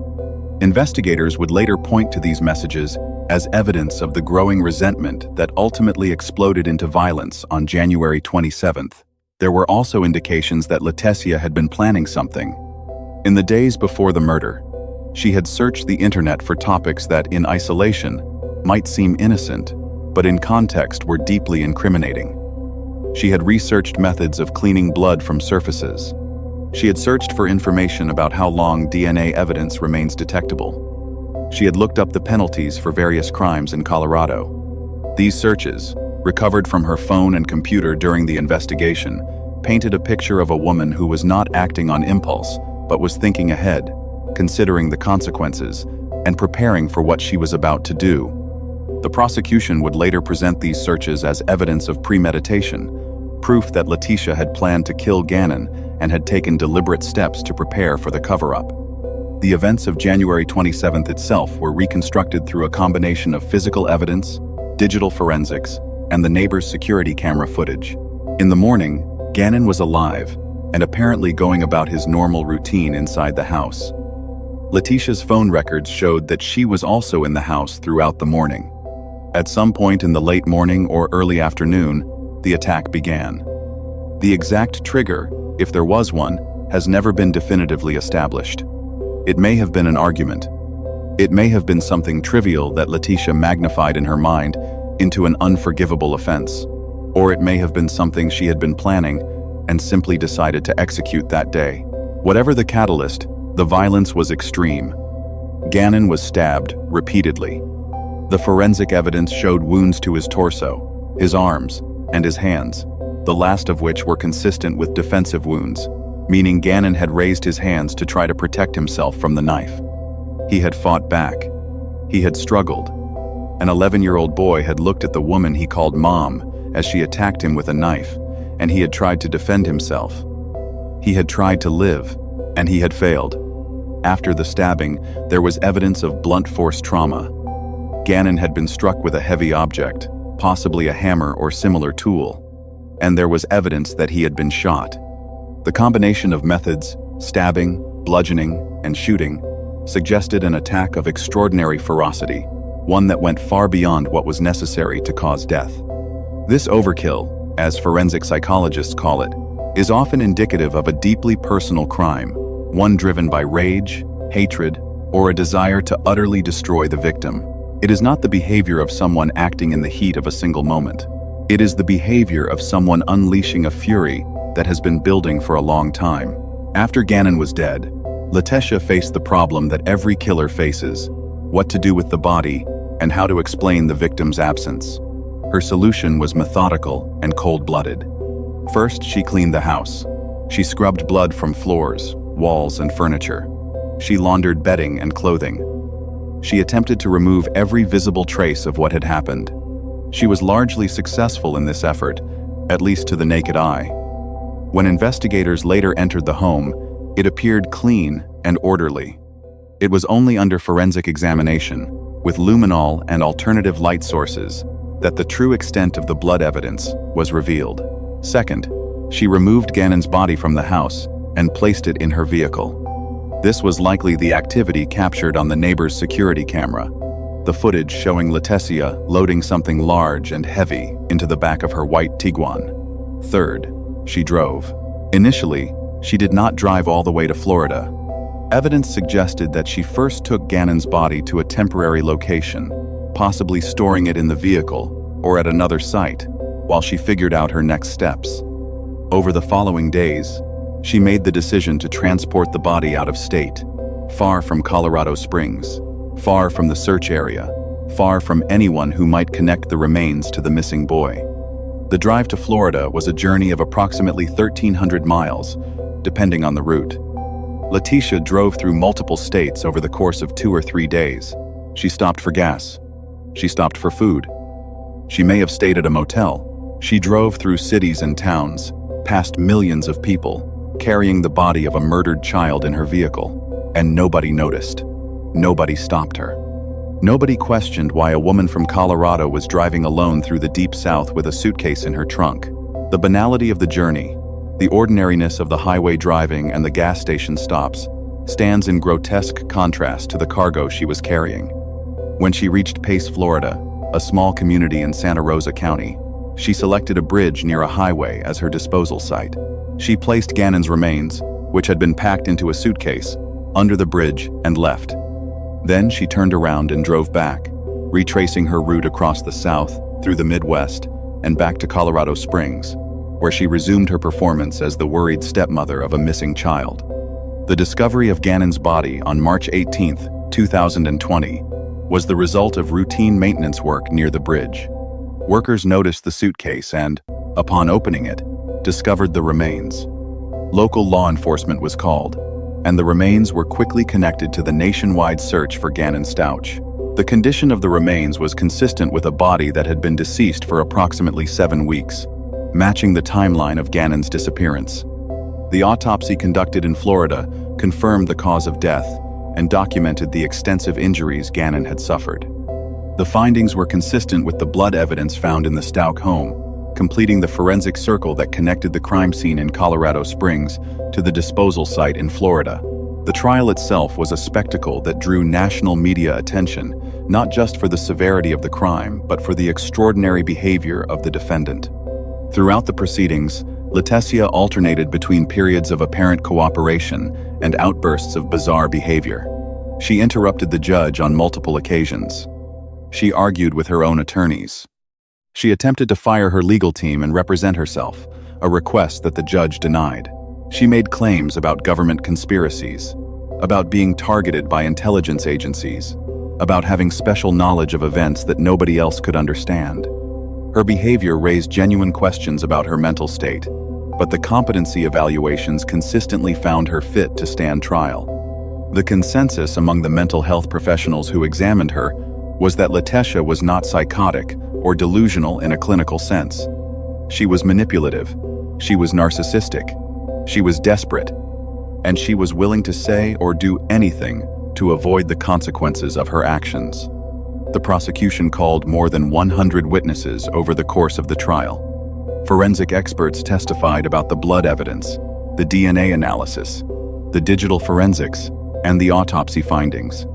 Investigators would later point to these messages as evidence of the growing resentment that ultimately exploded into violence on January 27th. There were also indications that Latecia had been planning something. In the days before the murder, she had searched the internet for topics that, in isolation, might seem innocent, but in context were deeply incriminating. She had researched methods of cleaning blood from surfaces. She had searched for information about how long DNA evidence remains detectable. She had looked up the penalties for various crimes in Colorado. These searches, recovered from her phone and computer during the investigation, painted a picture of a woman who was not acting on impulse, but was thinking ahead, considering the consequences, and preparing for what she was about to do. The prosecution would later present these searches as evidence of premeditation, proof that Latecia had planned to kill Gannon and had taken deliberate steps to prepare for the cover-up. The events of January 27th itself were reconstructed through a combination of physical evidence, digital forensics, and the neighbor's security camera footage. In the morning, Gannon was alive and apparently going about his normal routine inside the house. Latecia's phone records showed that she was also in the house throughout the morning. At some point in the late morning or early afternoon, the attack began. The exact trigger, if there was one, has never been definitively established. It may have been an argument. It may have been something trivial that Latecia magnified in her mind into an unforgivable offense. Or it may have been something she had been planning and simply decided to execute that day. Whatever the catalyst, the violence was extreme. Gannon was stabbed repeatedly. The forensic evidence showed wounds to his torso, his arms, and his hands, the last of which were consistent with defensive wounds, meaning Gannon had raised his hands to try to protect himself from the knife. He had fought back. He had struggled. An 11-year-old boy had looked at the woman he called Mom as she attacked him with a knife, and he had tried to defend himself. He had tried to live, and he had failed. After the stabbing, there was evidence of blunt force trauma. Gannon had been struck with a heavy object, possibly a hammer or similar tool, and there was evidence that he had been shot. The combination of methods, stabbing, bludgeoning, and shooting, suggested an attack of extraordinary ferocity, one that went far beyond what was necessary to cause death. This overkill, as forensic psychologists call it, is often indicative of a deeply personal crime, one driven by rage, hatred, or a desire to utterly destroy the victim. It is not the behavior of someone acting in the heat of a single moment. It is the behavior of someone unleashing a fury that has been building for a long time. After Gannon was dead, Letitia faced the problem that every killer faces: what to do with the body and how to explain the victim's absence. Her solution was methodical and cold-blooded. First, she cleaned the house. She scrubbed blood from floors, walls, and furniture. She laundered bedding and clothing. She attempted to remove every visible trace of what had happened. She was largely successful in this effort, at least to the naked eye. When investigators later entered the home, it appeared clean and orderly. It was only under forensic examination, with luminol and alternative light sources, that the true extent of the blood evidence was revealed. Second, she removed Gannon's body from the house and placed it in her vehicle. This was likely the activity captured on the neighbor's security camera, the footage showing Letitia loading something large and heavy into the back of her white Tiguan. Third, she drove. Initially, she did not drive all the way to Florida. Evidence suggested that she first took Gannon's body to a temporary location, possibly storing it in the vehicle or at another site, while she figured out her next steps. Over the following days, she made the decision to transport the body out of state, far from Colorado Springs, far from the search area, far from anyone who might connect the remains to the missing boy. The drive to Florida was a journey of approximately 1,300 miles, depending on the route. Letitia drove through multiple states over the course of 2 or 3 days. She stopped for gas. She stopped for food. She may have stayed at a motel. She drove through cities and towns, past millions of people, carrying the body of a murdered child in her vehicle, and nobody noticed. Nobody stopped her. Nobody questioned why a woman from Colorado was driving alone through the deep South with a suitcase in her trunk. The banality of the journey, the ordinariness of the highway driving and the gas station stops, stands in grotesque contrast to the cargo she was carrying. When she reached Pace, Florida, a small community in Santa Rosa County, she selected a bridge near a highway as her disposal site. She placed Gannon's remains, which had been packed into a suitcase, under the bridge and left. Then she turned around and drove back, retracing her route across the South, through the Midwest, and back to Colorado Springs, where she resumed her performance as the worried stepmother of a missing child. The discovery of Gannon's body on March 18, 2020, was the result of routine maintenance work near the bridge. Workers noticed the suitcase and, upon opening it, discovered the remains. Local law enforcement was called, and the remains were quickly connected to the nationwide search for Gannon Stouch. The condition of the remains was consistent with a body that had been deceased for approximately 7 weeks, matching the timeline of Gannon's disappearance. The autopsy conducted in Florida confirmed the cause of death and documented the extensive injuries Gannon had suffered. The findings were consistent with the blood evidence found in the Stouch home, completing the forensic circle that connected the crime scene in Colorado Springs to the disposal site in Florida. The trial itself was a spectacle that drew national media attention, not just for the severity of the crime, but for the extraordinary behavior of the defendant. Throughout the proceedings, Letitia alternated between periods of apparent cooperation and outbursts of bizarre behavior. She interrupted the judge on multiple occasions. She argued with her own attorneys. She attempted to fire her legal team and represent herself, a request that the judge denied. She made claims about government conspiracies, about being targeted by intelligence agencies, about having special knowledge of events that nobody else could understand. Her behavior raised genuine questions about her mental state, but the competency evaluations consistently found her fit to stand trial. The consensus among the mental health professionals who examined her was that Letitia was not psychotic or delusional in a clinical sense. She was manipulative. She was narcissistic. She was desperate. And she was willing to say or do anything to avoid the consequences of her actions. The prosecution called more than 100 witnesses over the course of the trial. Forensic experts testified about the blood evidence, the DNA analysis, the digital forensics, and the autopsy findings.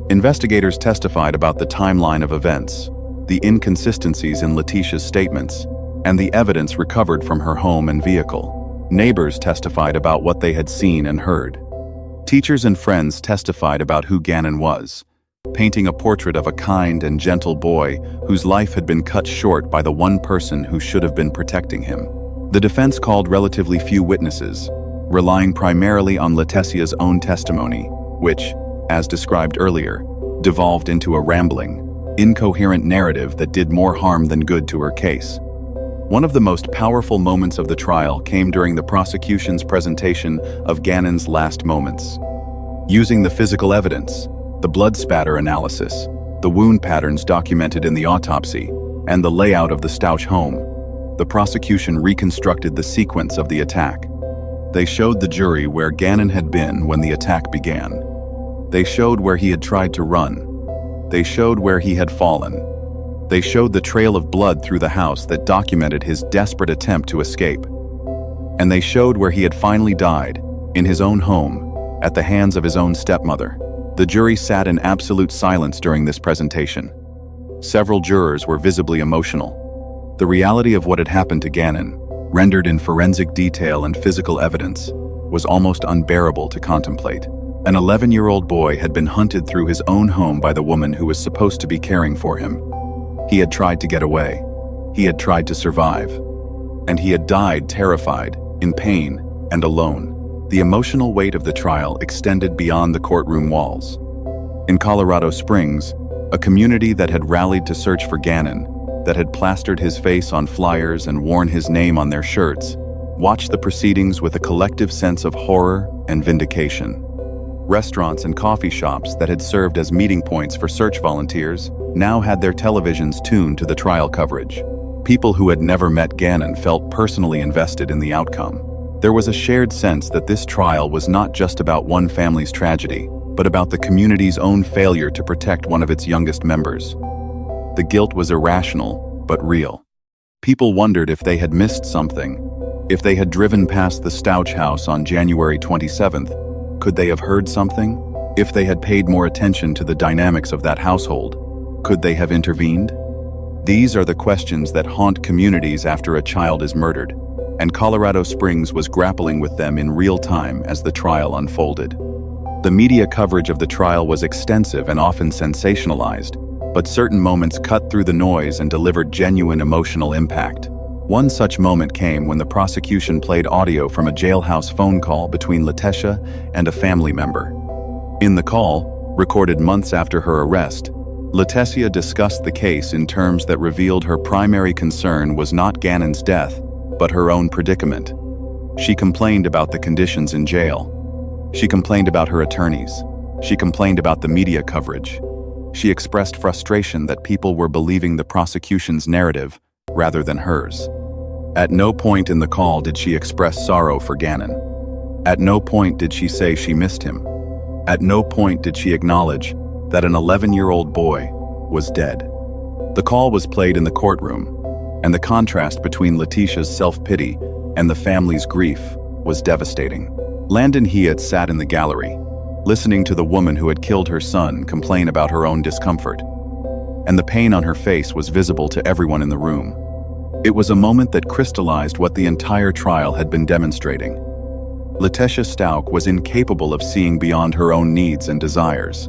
Investigators testified about the timeline of events, the inconsistencies in Letitia's statements, and the evidence recovered from her home and vehicle. Neighbors testified about what they had seen and heard. Teachers and friends testified about who Gannon was, painting a portrait of a kind and gentle boy whose life had been cut short by the one person who should have been protecting him. The defense called relatively few witnesses, relying primarily on Letitia's own testimony, which, as described earlier, devolved into a rambling, incoherent narrative that did more harm than good to her case. One of the most powerful moments of the trial came during the prosecution's presentation of Gannon's last moments. Using the physical evidence, the blood spatter analysis, the wound patterns documented in the autopsy, and the layout of the Stouch home, the prosecution reconstructed the sequence of the attack. They showed the jury where Gannon had been when the attack began. They showed where he had tried to run. They showed where he had fallen. They showed the trail of blood through the house that documented his desperate attempt to escape. And they showed where he had finally died, in his own home, at the hands of his own stepmother. The jury sat in absolute silence during this presentation. Several jurors were visibly emotional. The reality of what had happened to Gannon, rendered in forensic detail and physical evidence, was almost unbearable to contemplate. An 11-year-old boy had been hunted through his own home by the woman who was supposed to be caring for him. He had tried to get away. He had tried to survive. And he had died terrified, in pain, and alone. The emotional weight of the trial extended beyond the courtroom walls. In Colorado Springs, a community that had rallied to search for Gannon, that had plastered his face on flyers and worn his name on their shirts, watched the proceedings with a collective sense of horror and vindication. Restaurants and coffee shops that had served as meeting points for search volunteers now had their televisions tuned to the trial coverage. People who had never met Gannon felt personally invested in the outcome. There was a shared sense that this trial was not just about one family's tragedy, but about the community's own failure to protect one of its youngest members. The guilt was irrational, but real. People wondered if they had missed something. If they had driven past the Stouch house on January 27th, could they have heard something? If they had paid more attention to the dynamics of that household, could they have intervened? These are the questions that haunt communities after a child is murdered, and Colorado Springs was grappling with them in real time as the trial unfolded. The media coverage of the trial was extensive and often sensationalized, but certain moments cut through the noise and delivered genuine emotional impact. One such moment came when the prosecution played audio from a jailhouse phone call between Letitia and a family member. In the call, recorded months after her arrest, Letitia discussed the case in terms that revealed her primary concern was not Gannon's death, but her own predicament. She complained about the conditions in jail. She complained about her attorneys. She complained about the media coverage. She expressed frustration that people were believing the prosecution's narrative rather than hers. At no point in the call did she express sorrow for Gannon. At no point did she say she missed him. At no point did she acknowledge that an 11-year-old boy was dead. The call was played in the courtroom, and the contrast between Letitia's self-pity and the family's grief was devastating. Landon Heath sat in the gallery, listening to the woman who had killed her son complain about her own discomfort, and the pain on her face was visible to everyone in the room. It was a moment that crystallized what the entire trial had been demonstrating. Letitia Stouch was incapable of seeing beyond her own needs and desires.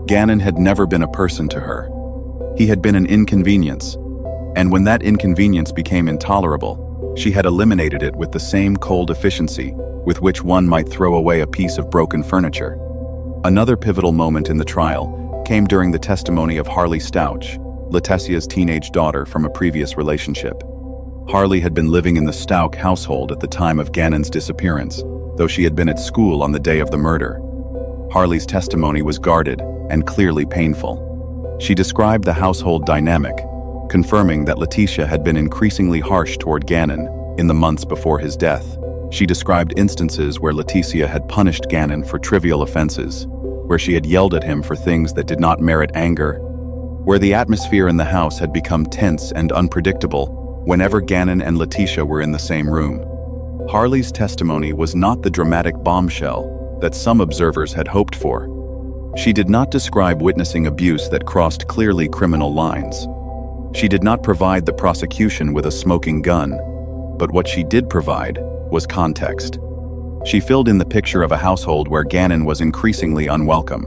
Gannon had never been a person to her. He had been an inconvenience, and when that inconvenience became intolerable, she had eliminated it with the same cold efficiency with which one might throw away a piece of broken furniture. Another pivotal moment in the trial came during the testimony of Harley Stouch, Letitia's teenage daughter from a previous relationship. Harley had been living in the Stouch household at the time of Gannon's disappearance, though she had been at school on the day of the murder. Harley's testimony was guarded and clearly painful. She described the household dynamic, confirming that Letitia had been increasingly harsh toward Gannon in the months before his death. She described instances where Leticia had punished Gannon for trivial offenses, where she had yelled at him for things that did not merit anger, where the atmosphere in the house had become tense and unpredictable whenever Gannon and Leticia were in the same room. Harley's testimony was not the dramatic bombshell that some observers had hoped for. She did not describe witnessing abuse that crossed clearly criminal lines. She did not provide the prosecution with a smoking gun, but what she did provide was context. She filled in the picture of a household where Gannon was increasingly unwelcome,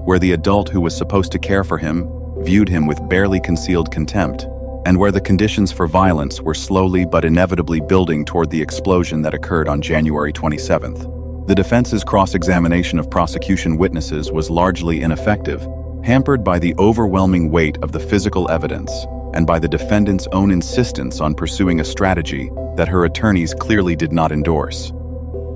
where the adult who was supposed to care for him viewed him with barely concealed contempt, and where the conditions for violence were slowly but inevitably building toward the explosion that occurred on January 27th. The defense's cross-examination of prosecution witnesses was largely ineffective, hampered by the overwhelming weight of the physical evidence and by the defendant's own insistence on pursuing a strategy that her attorneys clearly did not endorse.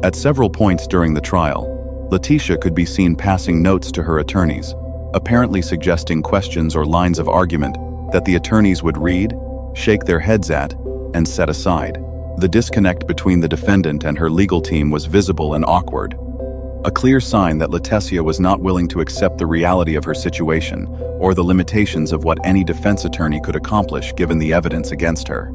At several points during the trial, Leticia could be seen passing notes to her attorneys, apparently suggesting questions or lines of argument that the attorneys would read, shake their heads at, and set aside. The disconnect between the defendant and her legal team was visible and awkward, a clear sign that Leticia was not willing to accept the reality of her situation or the limitations of what any defense attorney could accomplish given the evidence against her.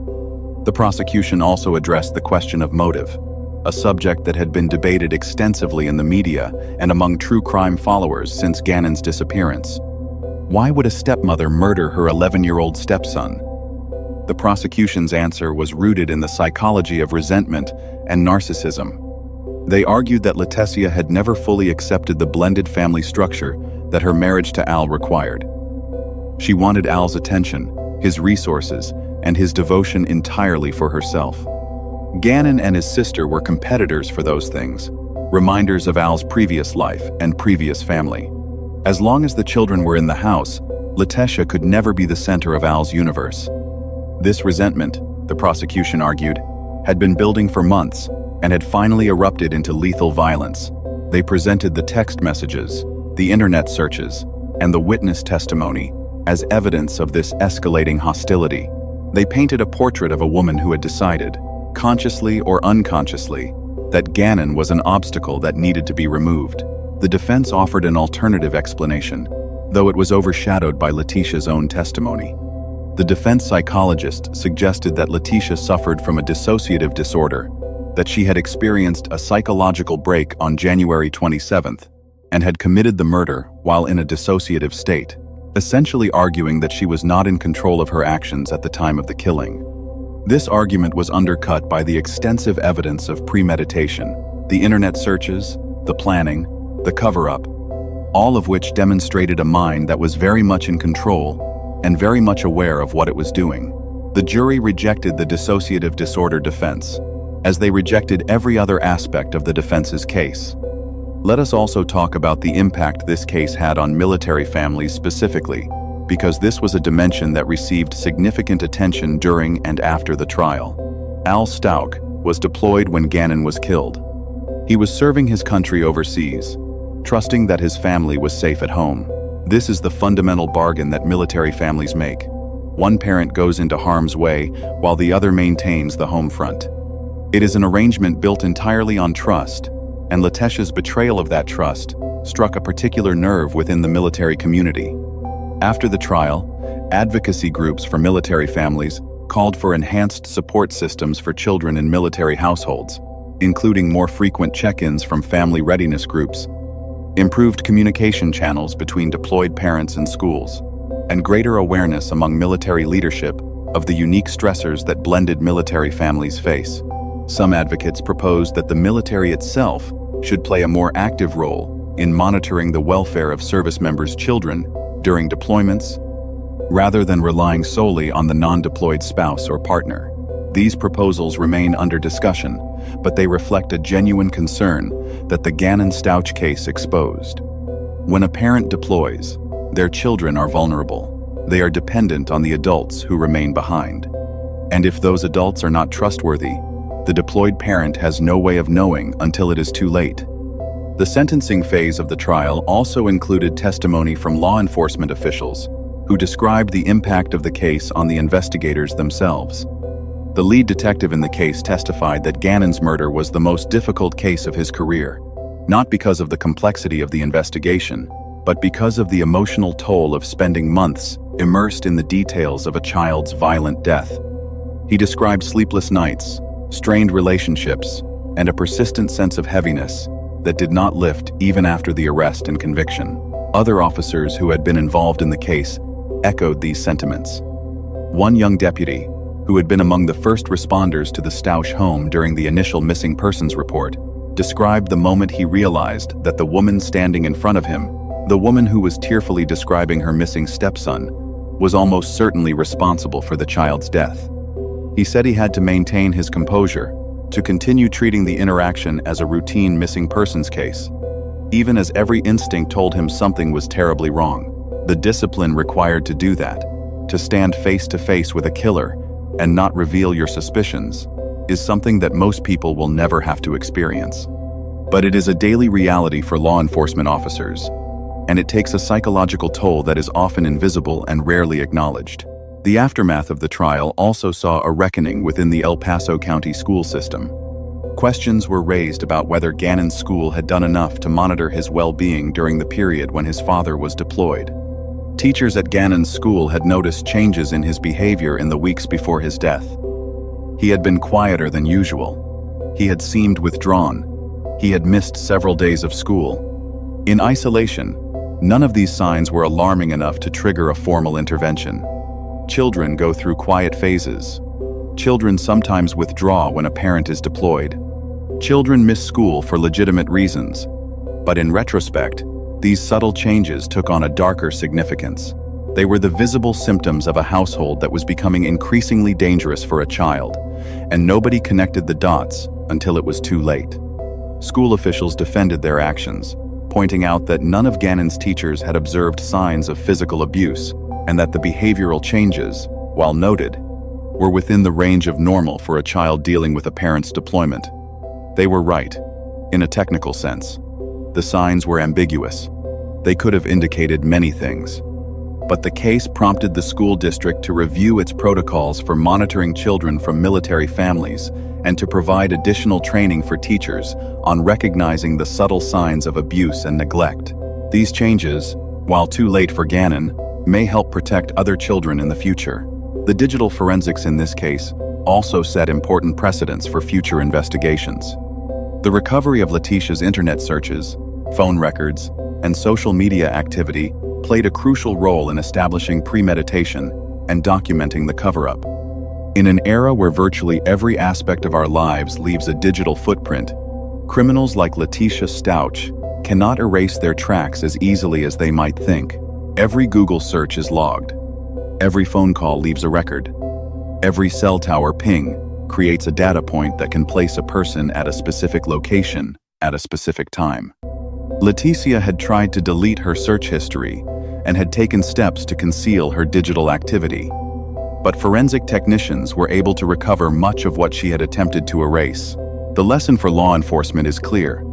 The prosecution also addressed the question of motive, a subject that had been debated extensively in the media and among true crime followers since Gannon's disappearance. Why would a stepmother murder her 11-year-old stepson? The prosecution's answer was rooted in the psychology of resentment and narcissism. They argued that Leticia had never fully accepted the blended family structure that her marriage to Al required. She wanted Al's attention, his resources, and his devotion entirely for herself. Gannon and his sister were competitors for those things, reminders of Al's previous life and previous family. As long as the children were in the house, Leticia could never be the center of Al's universe. This resentment, the prosecution argued, had been building for months and had finally erupted into lethal violence. They presented the text messages, the internet searches, and the witness testimony as evidence of this escalating hostility. They painted a portrait of a woman who had decided, consciously or unconsciously, that Gannon was an obstacle that needed to be removed. The defense offered an alternative explanation, though it was overshadowed by Leticia's own testimony. The defense psychologist suggested that Leticia suffered from a dissociative disorder, that she had experienced a psychological break on January 27th and had committed the murder while in a dissociative state, essentially arguing that she was not in control of her actions at the time of the killing. This argument was undercut by the extensive evidence of premeditation, the internet searches, the planning, the cover-up, all of which demonstrated a mind that was very much in control and very much aware of what it was doing. The jury rejected the dissociative disorder defense, as they rejected every other aspect of the defense's case. Let us also talk about the impact this case had on military families specifically, because this was a dimension that received significant attention during and after the trial. Al Stauch was deployed when Gannon was killed. He was serving his country overseas, trusting that his family was safe at home. This is the fundamental bargain that military families make. One parent goes into harm's way while the other maintains the home front. It is an arrangement built entirely on trust, and Leticia's betrayal of that trust struck a particular nerve within the military community. After the trial, advocacy groups for military families called for enhanced support systems for children in military households, including more frequent check-ins from family readiness groups, improved communication channels between deployed parents and schools, and greater awareness among military leadership of the unique stressors that blended military families face. Some advocates proposed that the military itself should play a more active role in monitoring the welfare of service members' children during deployments, rather than relying solely on the non-deployed spouse or partner. These proposals remain under discussion, but they reflect a genuine concern that the Gannon-Stauch case exposed. When a parent deploys, their children are vulnerable. They are dependent on the adults who remain behind. And if those adults are not trustworthy, the deployed parent has no way of knowing until it is too late. The sentencing phase of the trial also included testimony from law enforcement officials who described the impact of the case on the investigators themselves. The lead detective in the case testified that Gannon's murder was the most difficult case of his career, not because of the complexity of the investigation, but because of the emotional toll of spending months immersed in the details of a child's violent death. He described sleepless nights, strained relationships, and a persistent sense of heaviness that did not lift even after the arrest and conviction. Other officers who had been involved in the case echoed these sentiments. One young deputy, who had been among the first responders to the Stausch home during the initial missing persons report, described the moment he realized that the woman standing in front of him, the woman who was tearfully describing her missing stepson, was almost certainly responsible for the child's death. He said he had to maintain his composure, to continue treating the interaction as a routine missing persons case, even as every instinct told him something was terribly wrong. The discipline required to do that, to stand face to face with a killer and not reveal your suspicions, is something that most people will never have to experience. But it is a daily reality for law enforcement officers, and it takes a psychological toll that is often invisible and rarely acknowledged. The aftermath of the trial also saw a reckoning within the El Paso County school system. Questions were raised about whether Gannon's school had done enough to monitor his well-being during the period when his father was deployed. Teachers at Gannon's school had noticed changes in his behavior in the weeks before his death. He had been quieter than usual. He had seemed withdrawn. He had missed several days of school. In isolation, none of these signs were alarming enough to trigger a formal intervention. Children go through quiet phases. Children sometimes withdraw when a parent is deployed. Children miss school for legitimate reasons. But in retrospect, these subtle changes took on a darker significance. They were the visible symptoms of a household that was becoming increasingly dangerous for a child, and nobody connected the dots until it was too late. School officials defended their actions, pointing out that none of Gannon's teachers had observed signs of physical abuse, and that the behavioral changes, while noted, were within the range of normal for a child dealing with a parent's deployment. They were right, in a technical sense. The signs were ambiguous. They could have indicated many things. But the case prompted the school district to review its protocols for monitoring children from military families and to provide additional training for teachers on recognizing the subtle signs of abuse and neglect. These changes, while too late for Gannon, may help protect other children in the future. The digital forensics in this case also set important precedents for future investigations. The recovery of Letitia's internet searches, phone records, and social media activity played a crucial role in establishing premeditation and documenting the cover-up. In an era where virtually every aspect of our lives leaves a digital footprint, criminals like Letitia Stausch cannot erase their tracks as easily as they might think. Every Google search is logged. Every phone call leaves a record. Every cell tower ping creates a data point that can place a person at a specific location at a specific time. Leticia had tried to delete her search history and had taken steps to conceal her digital activity. But forensic technicians were able to recover much of what she had attempted to erase. The lesson for law enforcement is clear.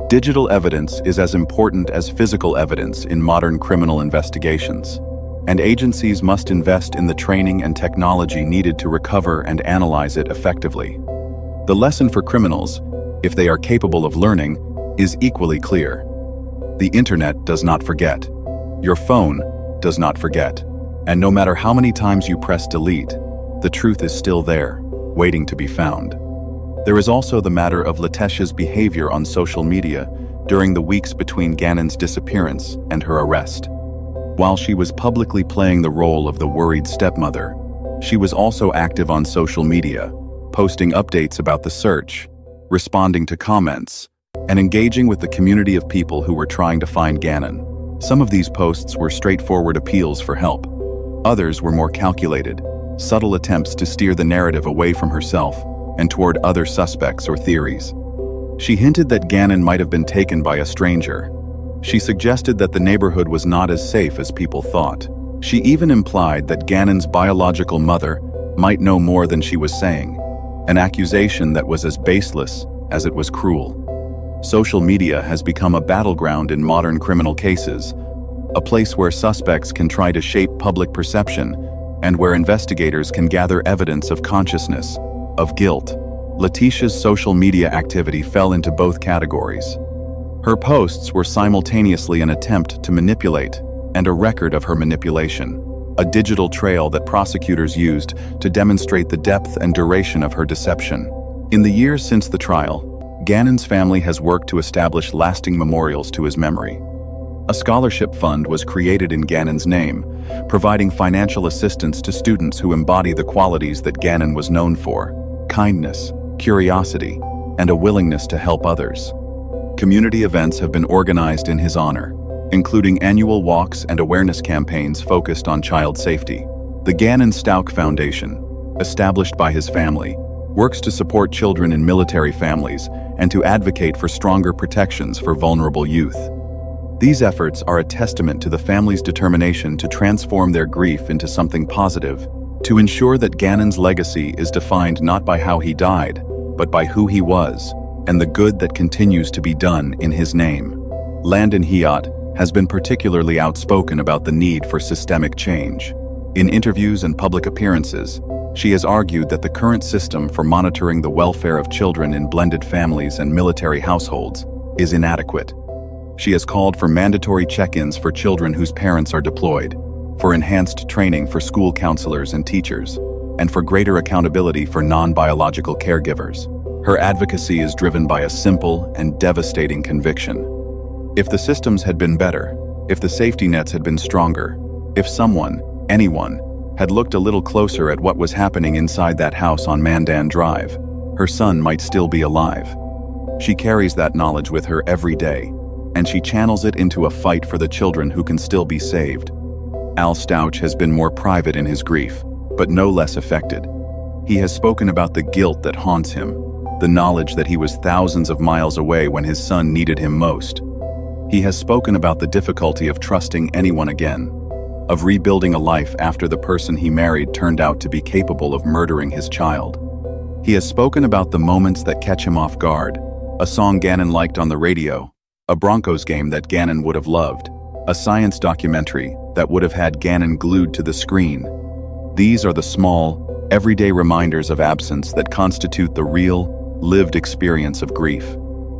Digital evidence is as important as physical evidence in modern criminal investigations, and agencies must invest in the training and technology needed to recover and analyze it effectively. The lesson for criminals, if they are capable of learning, is equally clear. The internet does not forget. Your phone does not forget. And no matter how many times you press delete, the truth is still there, waiting to be found. There is also the matter of Letitia's behavior on social media during the weeks between Gannon's disappearance and her arrest. While she was publicly playing the role of the worried stepmother, she was also active on social media, posting updates about the search, responding to comments, and engaging with the community of people who were trying to find Gannon. Some of these posts were straightforward appeals for help. Others were more calculated, subtle attempts to steer the narrative away from herself and toward other suspects or theories. She hinted that Gannon might have been taken by a stranger. She suggested that the neighborhood was not as safe as people thought. She even implied that Gannon's biological mother might know more than she was saying, an accusation that was as baseless as it was cruel. Social media has become a battleground in modern criminal cases, a place where suspects can try to shape public perception and where investigators can gather evidence of consciousness, of guilt. Letitia's social media activity fell into both categories. Her posts were simultaneously an attempt to manipulate and a record of her manipulation, a digital trail that prosecutors used to demonstrate the depth and duration of her deception. In the years since the trial, Gannon's family has worked to establish lasting memorials to his memory. A scholarship fund was created in Gannon's name, providing financial assistance to students who embody the qualities that Gannon was known for: kindness, curiosity, and a willingness to help others. Community events have been organized in his honor, including annual walks and awareness campaigns focused on child safety. The Gannon Stauch Foundation, established by his family, works to support children in military families and to advocate for stronger protections for vulnerable youth. These efforts are a testament to the family's determination to transform their grief into something positive, to ensure that Gannon's legacy is defined not by how he died, but by who he was, and the good that continues to be done in his name. Landon Hiatt has been particularly outspoken about the need for systemic change. In interviews and public appearances, she has argued that the current system for monitoring the welfare of children in blended families and military households is inadequate. She has called for mandatory check-ins for children whose parents are deployed, for enhanced training for school counselors and teachers, and for greater accountability for non-biological caregivers. Her advocacy is driven by a simple and devastating conviction. If the systems had been better, if the safety nets had been stronger, if someone, anyone, had looked a little closer at what was happening inside that house on Mandan Drive, her son might still be alive. She carries that knowledge with her every day, and she channels it into a fight for the children who can still be saved. Al Stauch has been more private in his grief, but no less affected. He has spoken about the guilt that haunts him, the knowledge that he was thousands of miles away when his son needed him most. He has spoken about the difficulty of trusting anyone again, of rebuilding a life after the person he married turned out to be capable of murdering his child. He has spoken about the moments that catch him off guard, a song Gannon liked on the radio, a Broncos game that Gannon would have loved, a science documentary that would have had Gannon glued to the screen. These are the small, everyday reminders of absence that constitute the real, lived experience of grief,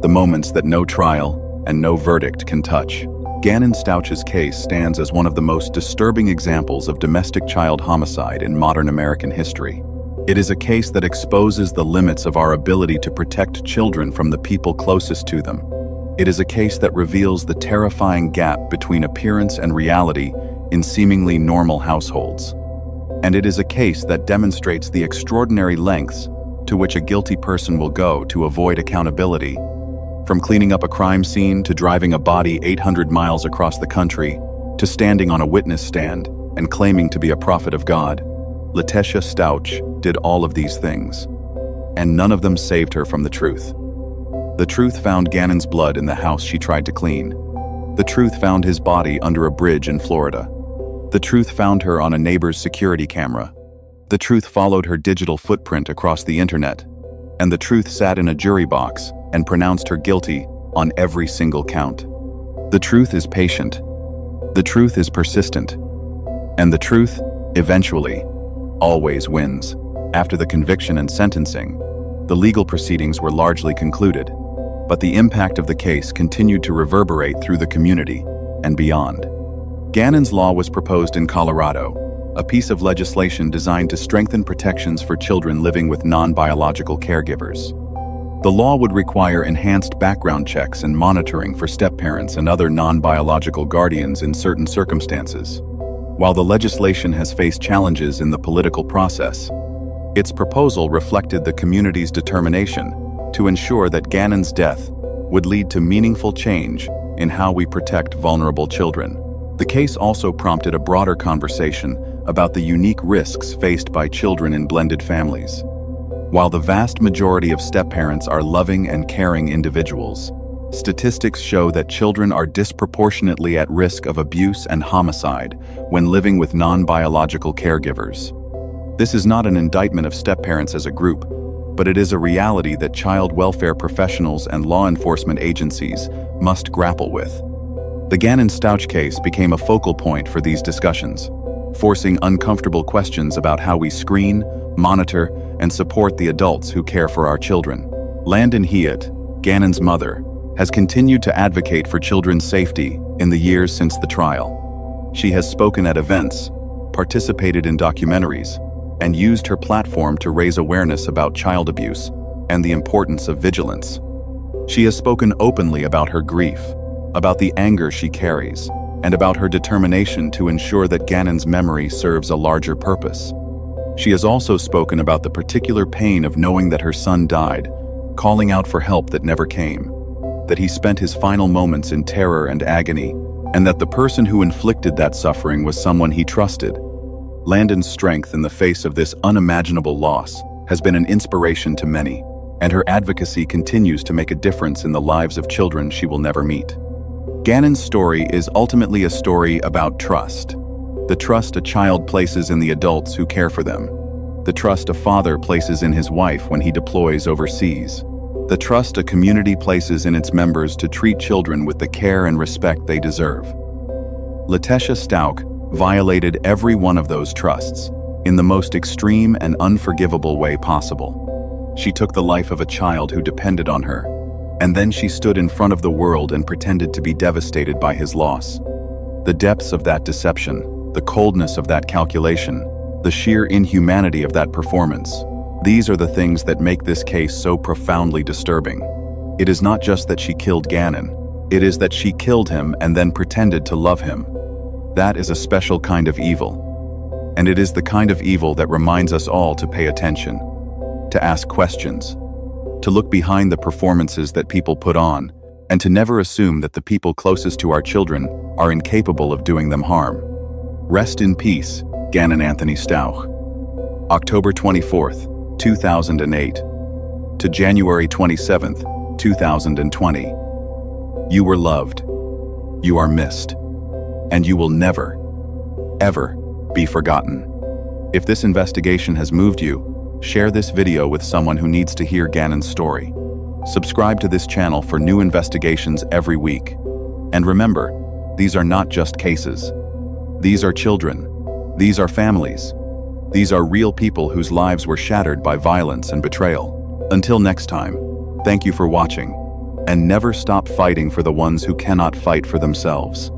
the moments that no trial and no verdict can touch. Gannon Stauch's case stands as one of the most disturbing examples of domestic child homicide in modern American history. It is a case that exposes the limits of our ability to protect children from the people closest to them. It is a case that reveals the terrifying gap between appearance and reality in seemingly normal households. And it is a case that demonstrates the extraordinary lengths to which a guilty person will go to avoid accountability. From cleaning up a crime scene to driving a body 800 miles across the country, to standing on a witness stand and claiming to be a prophet of God, Letitia Stauch did all of these things. And none of them saved her from the truth. The truth found Gannon's blood in the house she tried to clean. The truth found his body under a bridge in Florida. The truth found her on a neighbor's security camera. The truth followed her digital footprint across the internet. And the truth sat in a jury box and pronounced her guilty on every single count. The truth is patient. The truth is persistent. And the truth, eventually, always wins. After the conviction and sentencing, the legal proceedings were largely concluded, but the impact of the case continued to reverberate through the community and beyond. Gannon's Law was proposed in Colorado, a piece of legislation designed to strengthen protections for children living with non-biological caregivers. The law would require enhanced background checks and monitoring for step-parents and other non-biological guardians in certain circumstances. While the legislation has faced challenges in the political process, its proposal reflected the community's determination to ensure that Gannon's death would lead to meaningful change in how we protect vulnerable children. The case also prompted a broader conversation about the unique risks faced by children in blended families. While the vast majority of step-parents are loving and caring individuals, statistics show that children are disproportionately at risk of abuse and homicide when living with non-biological caregivers. This is not an indictment of step-parents as a group, but it is a reality that child welfare professionals and law enforcement agencies must grapple with. The Gannon Stauch case became a focal point for these discussions, forcing uncomfortable questions about how we screen, monitor, and support the adults who care for our children. Landon Hewitt, Gannon's mother, has continued to advocate for children's safety in the years since the trial. She has spoken at events, participated in documentaries, and used her platform to raise awareness about child abuse and the importance of vigilance. She has spoken openly about her grief, about the anger she carries, and about her determination to ensure that Gannon's memory serves a larger purpose. She has also spoken about the particular pain of knowing that her son died, calling out for help that never came, that he spent his final moments in terror and agony, and that the person who inflicted that suffering was someone he trusted. Landon's strength in the face of this unimaginable loss has been an inspiration to many, and her advocacy continues to make a difference in the lives of children she will never meet. Gannon's story is ultimately a story about trust. The trust a child places in the adults who care for them. The trust a father places in his wife when he deploys overseas. The trust a community places in its members to treat children with the care and respect they deserve. Letitia Stauch violated every one of those trusts in the most extreme and unforgivable way possible. She took the life of a child who depended on her, and then she stood in front of the world and pretended to be devastated by his loss. The depths of that deception, the coldness of that calculation, the sheer inhumanity of that performance, these are the things that make this case so profoundly disturbing. It is not just that she killed Gannon, it is that she killed him and then pretended to love him. That is a special kind of evil. And it is the kind of evil that reminds us all to pay attention, to ask questions, to look behind the performances that people put on, and to never assume that the people closest to our children are incapable of doing them harm. Rest in peace, Gannon Anthony Stauch. October 24th, 2008 to January 27th, 2020. You were loved, you are missed, and you will never, ever be forgotten. If this investigation has moved you, share this video with someone who needs to hear Gannon's story. Subscribe to this channel for new investigations every week. And remember, these are not just cases. These are children. These are families. These are real people whose lives were shattered by violence and betrayal. Until next time, thank you for watching, and never stop fighting for the ones who cannot fight for themselves.